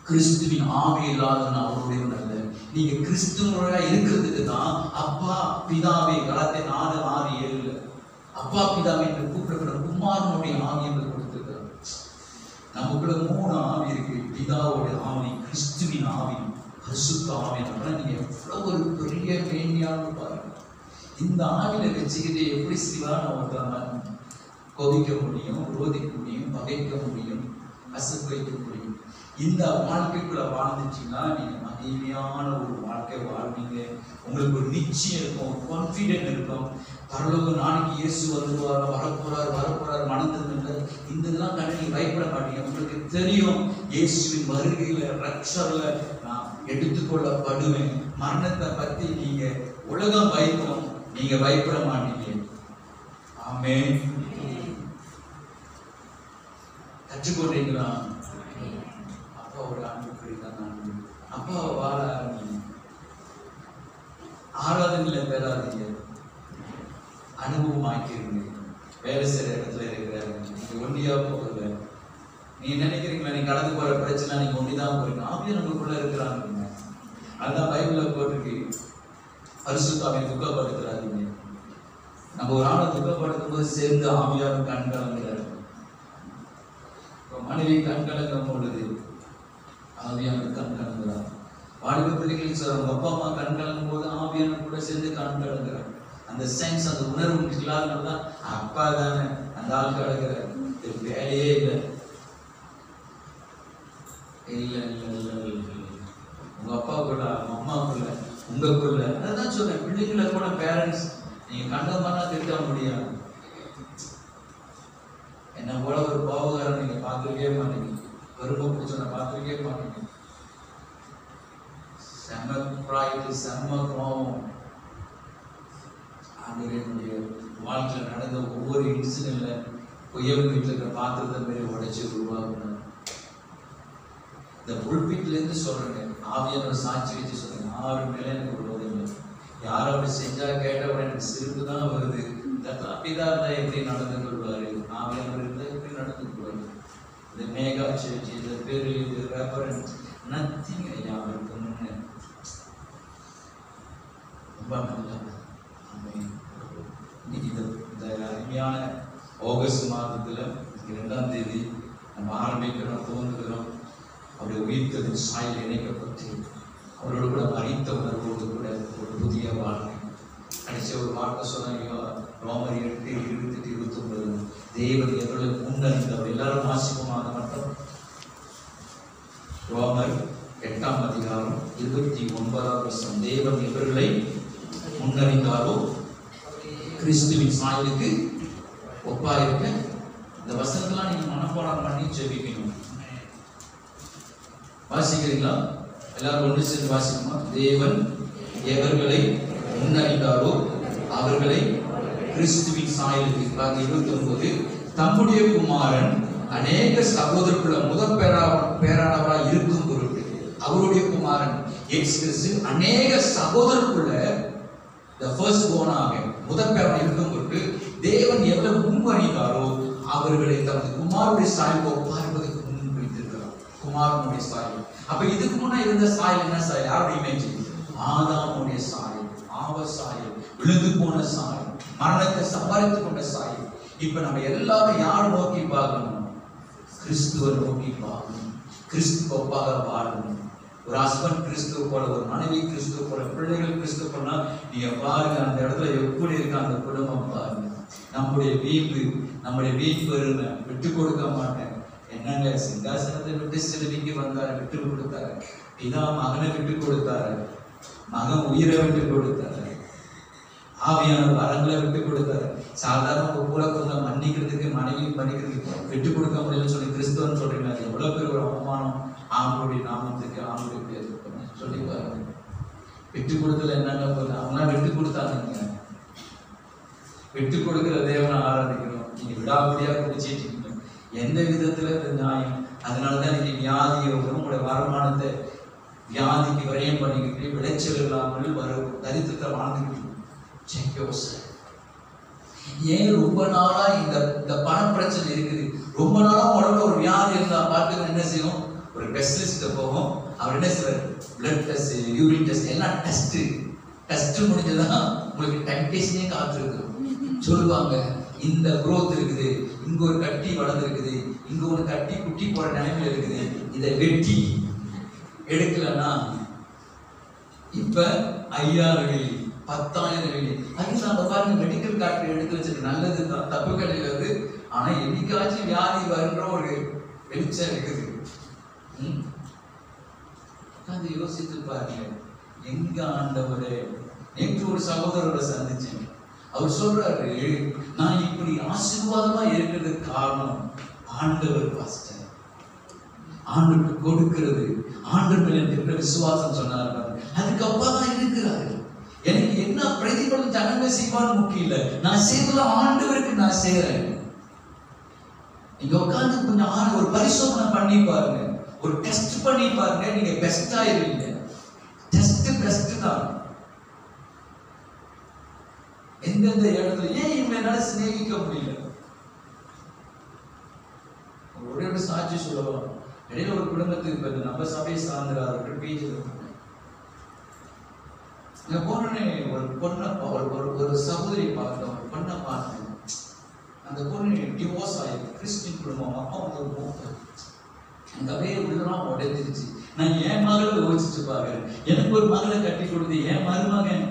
கிறிஸ்துவின் ஆவி இல்லாதவன் அவருடைய நல்ல. நீங்க கிறிஸ்துவராக இருக்கிறதுக்கு தான் அப்பா பிதாவே, கலாத்திய 4:6-7 அப்பா பிதாவை என்று கூப்பிடுகிற குமாரனுடைய ஆவி என்று கொடுத்திருக்கிறார். நமக்குள்ள 3 ஆவி இருக்கு. பிதாவுடைய ஆவி, கிறிஸ்துவின் ஆவி, பரிசுத்த ஆவி. நீங்க எவ்வளவு ஒரு பெரிய மேன்மையான பாருங்க. இந்த ஆவியில வச்சுக்கிட்டு எப்படி சிவான ஒருத்தவங்க கொதிக்க முடியும், ரோதிக்க முடியும், பகைக்க முடியும், அசைக்க வைக்க முடியும். இந்த வாழ்க்கைக்குள்ள வாழ்ந்துச்சுன்னா நீங்க மகிழ்ச்சியான ஒரு வாழ்க்கை வாழ்வீங்க. உங்களுக்கு ஒரு நிச்சயம் இருக்கும், கான்ஃபிடென்ட் இருக்கும். பரலோக நாளைக்கு இயேசு வந்துருவார், வரப்போறார் மனதில் இந்த இதெல்லாம் கண்டு நீங்க பயப்பட மாட்டீங்க. உங்களுக்கு தெரியும் இயேசுவின் வருகையில ரட்சர்ல நான் எடுத்துக்கொள்ளப்படுவேன். மரணத்தை பத்தி நீங்க உலகம் பயப்படும், நீங்க பயப்பட மாட்டீங்க. ஆமென். கற்றுக்கொண்டீங்களா? அப்பாவோட அன்பு புரியுதான். அப்பாவை வாழ ஆரம்பிங்க. ஆராதனையில பெறாதீங்க, அனுபவமாக்கிருங்க. வேலை செய்யற இடத்துல இருக்கிறாங்க, நீங்க ஒண்டியா போகல. நீ நினைக்கிறீங்களா நீ கடந்து போற பிரச்சனை நீங்க ஒண்டிதான் போறீங்க? ஆவியா நம்மளுக்குள்ள இருக்கிறாங்க. அதுதான் பைபிள்ல போட்டிருக்கு, பரிசுத்தாவை துக்கப்படுத்துறாதீங்க. நம்ம ஒரு ஆளை துக்கப்படுத்தும் போது சேர்ந்து ஆவியாக கண் கலங்குறாரு. மனைவி கண் கலங்கும் பொழுது ஆவியான கண் கலங்குறார். வாலிப பிள்ளைகள் சொல்றாங்க, அப்பா அம்மா கண் கலங்கும் போது ஆவியான கூட சேர்ந்து கண் கலங்குறார். அந்த சென்ஸ், அந்த உணர்வு இல்லாதனால்தான் அப்பா தானே அந்த ஆள் கலங்குறாரு. வேலையே இல்லை. உங்க அப்பாவுக்குள்ள, அம்மாவுக்குள்ள, உங்களுக்குள்ள. அதான் சொல்றேன், பிள்ளைங்களை கூட பேரண்ட்ஸ் நீங்க கண்டமானா திட்ட முடியாது. என்ன போல ஒரு பாவகாரன் நீங்க பார்த்துருக்கே மாட்டீங்க, பெருமை பிடிச்சவனை பார்த்துருக்கே மாட்டீங்க. செம்ம பிராய்த்து, செம்ம கோபம். என்னுடைய வாழ்க்கையில் நடந்த ஒவ்வொரு இன்சிடென்ட்ல பொய்யவன் வீட்டில் இருக்கிற பாத்திரத்தை மாரி உடைச்சு உருவாக்கணும். இந்த புல்பீட்ல இருந்து சொல்றேன், ஆவியான சாட்சி வச்சு சொல்றேன், 6 மேலே எனக்கு விரோதம். யாரும் அப்படி செஞ்சா கேட்டவரை எனக்கு சிரிப்பு தான் வருது. அப்படிதான் இருந்தா எப்படி நடந்து கொள்வாரு, ஆவியானவர் இருந்தா எப்படி நடந்து கொள்வாரு. இந்த மேகா சர்ச், இந்த பேரு, இது ரெஃபரன்ஸ் நத்திங். அவருக்கு முன்ன ரொம்ப நல்லா இன்னைக்கு இந்த அருமையான ஆகஸ்ட் மாதத்துல 2ஆம் தேதி நம்ம ஆரம்பிக்கிறோம், தோன்றுகிறோம். அவருடைய உயிர்த்ததின் சாயில் இணைக்கப்பட்டு அவரோடு கூட மறித்த உணர்வோடு கூட ஒரு புதிய வாழ்க்கை. கடைசி ஒரு வார்த்தை சொன்னாங்க, ரோமர் 8:28-29. தேவன் எவர்களை முன்னறிந்தவர். எல்லாரும் வாசிப்போமாக மட்டும். ரோமர் 8ஆம் அதிகாரம் 29ஆம் வசனம். தேவன் எவர்களை முன்னறிந்தாரோ கிறிஸ்துவின் சாயலுக்கு ஒப்பாயிருக்க. இந்த வசனத்தெல்லாம் நீங்க மனப்பாடம் பண்ணி ஜெபிக்கணும். வாசிக்கிறீங்களா? எல்லாரும் ஒன்று சேர்ந்து வாசிக்கணுமா? தேவன் எவர்களை முன்னறிந்தாரோ அவர்களை கிறிஸ்துவின் சாயலுக்கு. 29 தம்முடைய குமாரன் அநேக சகோதரருக்குள்ள முதல் பேரானவராக இருக்கும் பொருட்டு அவருடைய குமாரன் இயேசு கிறிஸ்து அநேக சகோதரருக்குள்ள ஃபர்ஸ்ட் போனாக முதல் பேராக இருக்கும் பொருட்டு தேவன் எவ்வளவு முன்வணித்தாரோ அவர்களை தமது குமாரனுடைய சாயல் ஒப்பார்ப்பதற்கு முன் வைத்திருக்கிறார். குமாரனுடைய சாயல். அப்ப இதுக்கு முன்ன இருந்த சாயல் என்ன சாயல்? யாருடைய இமேஜ்? ஆதாமுடைய சாயல், ஆவ சாயல், விழுந்து போன சாயல், மரணத்தை சம்பாதித்துக் கொண்ட சாயல். இப்ப நம்ம எல்லாரும் யார் நோக்கி பார்க்கணும்? கிறிஸ்துவை நோக்கி பார்க்கணும். கிறிஸ்துவாக வாழணும். ஒரு ஹஸ்பண்ட் கிறிஸ்துவ போல, ஒரு மனைவி கிறிஸ்துவ போல, பிள்ளைகள் கிறிஸ்துவ போல. நீங்க பாருங்க அந்த இடத்துல எப்படி இருக்கு அந்த குடும்பம் பாருங்க. நம்முடைய வீம்பு விட்டு கொடுக்க மாட்டேன். என்னங்க, சிங்காசனத்தை விட்டு சிலுவைக்கு வந்தாரு, விட்டு கொடுத்தாரு. பிதா மகனை விட்டு கொடுத்தாரு, மகன் உயிரை விட்டு கொடுத்தாரு, ஆவியான வரங்களை விட்டு கொடுத்தாரு. சாதாரண கூட கொஞ்சம் மன்னிக்கிறதுக்கு, மனைவி மன்னிக்கிறதுக்கு விட்டு கொடுக்க முடியலன்னு சொல்லி கிறிஸ்துவன்னு சொல்றீங்க. அது எவ்வளவு பேர் ஒரு அவமானம் ஆம்பளுடைய நாமத்துக்கு, ஆம்பளுடைய பேருக்கு சொல்லி பாருங்க. விட்டு கொடுத்தல என்னங்க போது? அவங்களாம் விட்டு கொடுத்தாங்க. விட்டு கொடுக்கிற தேவனை ஆராதிக்கிறோம். நீங்க விடாபடியா குடிச்சிட்டு எந்த விதத்துல இது நியாயம்? அதனாலதான் இன்னைக்கு வியாதியை உங்களுடைய வருமானத்தை வியாதிக்கு விரயம் பண்ணிக்கிட்டு விளைச்சல் இல்லாமல் வரும் தரித்திரத்தை வாழ்ந்துக்கிட்டு ஏன் ரொம்ப நாளா இந்த பண பிரச்சனை இருக்குது? ரொம்ப நாளா உடம்புல ஒரு வியாதி இருந்தா பார்த்து என்ன செய்யும்? ஒரு ஸ்பெஷலிஸ்ட போகும். அவர் என்ன செய்வார்? பிளட் டெஸ்ட், யூரின் டெஸ்ட், எல்லாம் டெஸ்ட் முடிஞ்சதான் உங்களுக்கு டெம்டேஷனே காத்திருக்கு. சொல்லுவாங்க, இந்த growth இருக்குது, இங்க ஒரு கட்டி வளர்ந்துருக்குது, இங்க ஒரு கட்டி குட்டி போற நிலைமையில இருக்குது, இதை வெட்டி எடுக்கலன்னா இப்ப 5000 வெள்ளி, 10,000 வெள்ளி. அது நம்ம பாருங்க, மெடிக்கல் கார்டு எடுத்து வச்சிருக்கு, நல்லது தான், தப்பு கிடையாது. ஆனா என்னைக்காச்சும் வியாதி வருன்ற ஒரு வெளிச்சம் இருக்குது. அது யோசித்து பாருங்க. எங்க ஆண்டவரே, நேற்று ஒரு சகோதரரை சந்திச்சேன். அவர் சொல்றாரு, நான் இப்படி ஆசீர்வாதமா இருக்கிறதுக்கு காரணம் ஆண்டவர் பாஸ்டர். ஆண்டுக்கு கொடுக்கிறது, ஆண்டு மேல இருக்கிற விசுவாசம் சொன்னார். அதுக்கப்புறம் தான் இருக்கிறாரு. எனக்கு என்ன பிரதிபலன் ஜனங்க செய்வான்னு முக்கியம் இல்லை, நான் செய்வத ஆண்டவருக்கு நான் செய்யறேன். நீங்க உட்கார்ந்து கொஞ்சம் ஒரு பரிசோதனை பண்ணி பாருங்க, ஒரு டெஸ்ட் பண்ணி பாருங்க. நீங்க பெஸ்டா இருவீங்க. டெஸ்ட் பெஸ்ட் தான். எந்தெந்த இடத்துல ஏன் இவங்களால சிநேகிக்க முடியல? ஒரே ஒரு சாட்சி சொல்லலாம். இடையில ஒரு குடும்பத்துக்கு நம்ம சபையை சார்ந்தவர்கள் பேச்சு போனே ஒரு பொண்ணை ஒரு சகோதரியை பார்த்தோம், ஒரு பொண்ணை பார்த்தேன். அந்த பொண்ணு டிவோர்ஸ் ஆயிருக்கு, கிறிஸ்டின் குடும்பம். அப்பா வந்து ஒரு போக்கு அந்த அப்படியே உள்ளலாம் உடைஞ்சிருச்சு. நான் என் மகளை யோசிச்சு பாக்குறேன். எனக்கு ஒரு மகளை கட்டி கொடுத்து என் மருமகன்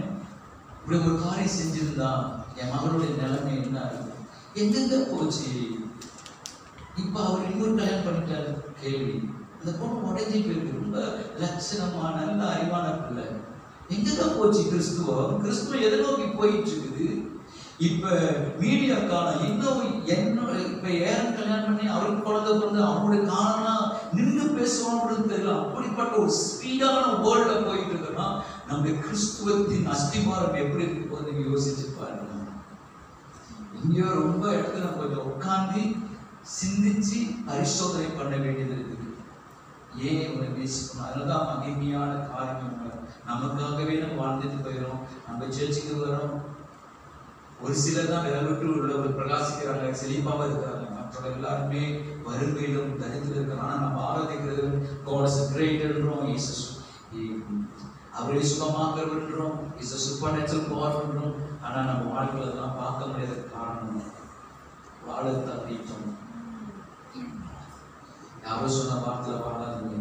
இப்படி ஒரு காரியம் செஞ்சிருந்தா என் மகளுடைய நிலைமை என்ன இருக்கும்? எங்கெங்க போச்சு? இப்ப அவர் இன்னொரு கல்யாணம் பண்ணிட்டாரு. கேள்வி. அந்த பொண்ணு உடைஞ்சி போயிருக்கு. ரொம்ப லட்சணமான நல்ல அறிவான பிள்ளை. எங்கதான் போச்சு கிறிஸ்துவம்? கிறிஸ்துவம் எதை நோக்கி போயிட்டு இருக்குது? இப்ப மீடியா காலம் இன்னும் என்ன? இப்ப ஏன் கல்யாணம் பண்ணி அவருக்கு குழந்தை பிறந்து அவங்களுடைய காலம் நின்று பேசுவான்னு தெரியல. அப்படிப்பட்ட ஒரு ஸ்பீடான வேர்ல்ட்ல போயிட்டு இருக்கோம்னா நம்முடைய கிறிஸ்துவத்தின் அஸ்திவாரம் எப்படி இருக்கு போது நீங்க யோசிச்சு பாருங்க. இங்கேயோ ரொம்ப இடத்துல கொஞ்சம் உட்கார்ந்து சிந்திச்சு பரிசோதனை பண்ண வேண்டியது இருக்குது. ஏன் இவனை பேசிக்கணும்? அதனாலதான் மகிமையான காரியம் நமக்காகவே நம்ம வாழ்ந்துட்டு போயிடும். நம்ம சேர்ச்சுக்கு வரோம், ஒரு சிலர் தான் விரவிட்டு உள்ளவர் பிரகாசிக்கிறாங்க, செழிப்பாக இருக்கிறாங்க. மற்ற எல்லாருமே வறுமையிலும் தரித்திரம் இருக்கிறாங்க. ஆனா நம்ம ஆராதிக்கிறது God is great என்றோம், அவரை சுகமாக்கிறோம் என்றோம், இஸ் a supernatural God என்றோம். ஆனா நம்ம வாழ்க்கையில அதெல்லாம் பார்க்க முடியாத காரணம் வாழ தப்பிட்டோம். யாரோ சொன்ன வார்த்தையில வாழாதீங்க.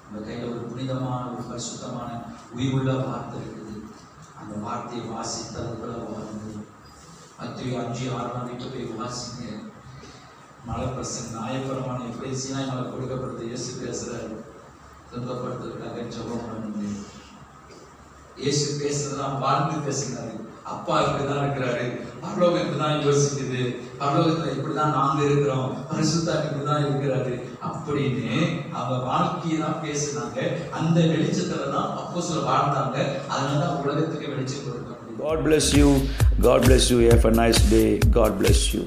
நம்ம கையில ஒரு புனிதமான ஒரு பரிசுத்தமான உயிருள்ள வார்த்தை இருக்குது. அந்த வார்த்தையை வாசித்து அதுக்குள்ள வாழ்ந்து மத்திய 5:6 வீட்டு போய் வாசிங்க. மலைப்பிரசன் நியாயபரமான எப்படி சீனாய் மலை கொடுக்கப்படுத்த இயேசு பேசுறாரு. துன்பப்படுத்துறதுக்காக ஜெபம் பண்ணுங்க. இயேசு பேசுறதுதான் வாழ்ந்து பேசுகிறாரு. அப்பா இப்படிதான் இருக்கிறாரு, பரலோகம் இப்படிதான் யோசிக்குது, பரலோகத்துல இப்படிதான் நாங்க இருக்கிறோம், பரிசுத்தர் இப்படிதான் இருக்கிறாரு அப்படின்னு அவங்க வாழ்க்கையை தான் பேசினாங்க. அந்த வெளிச்சத்துல தான் அப்போஸ்தலர் வாழ்ந்தாங்க. அதனாலதான் உலகத்துக்கு வெளிச்சம் கொடுக்க முடியும். God bless you. God bless you. Have a nice day. God bless you.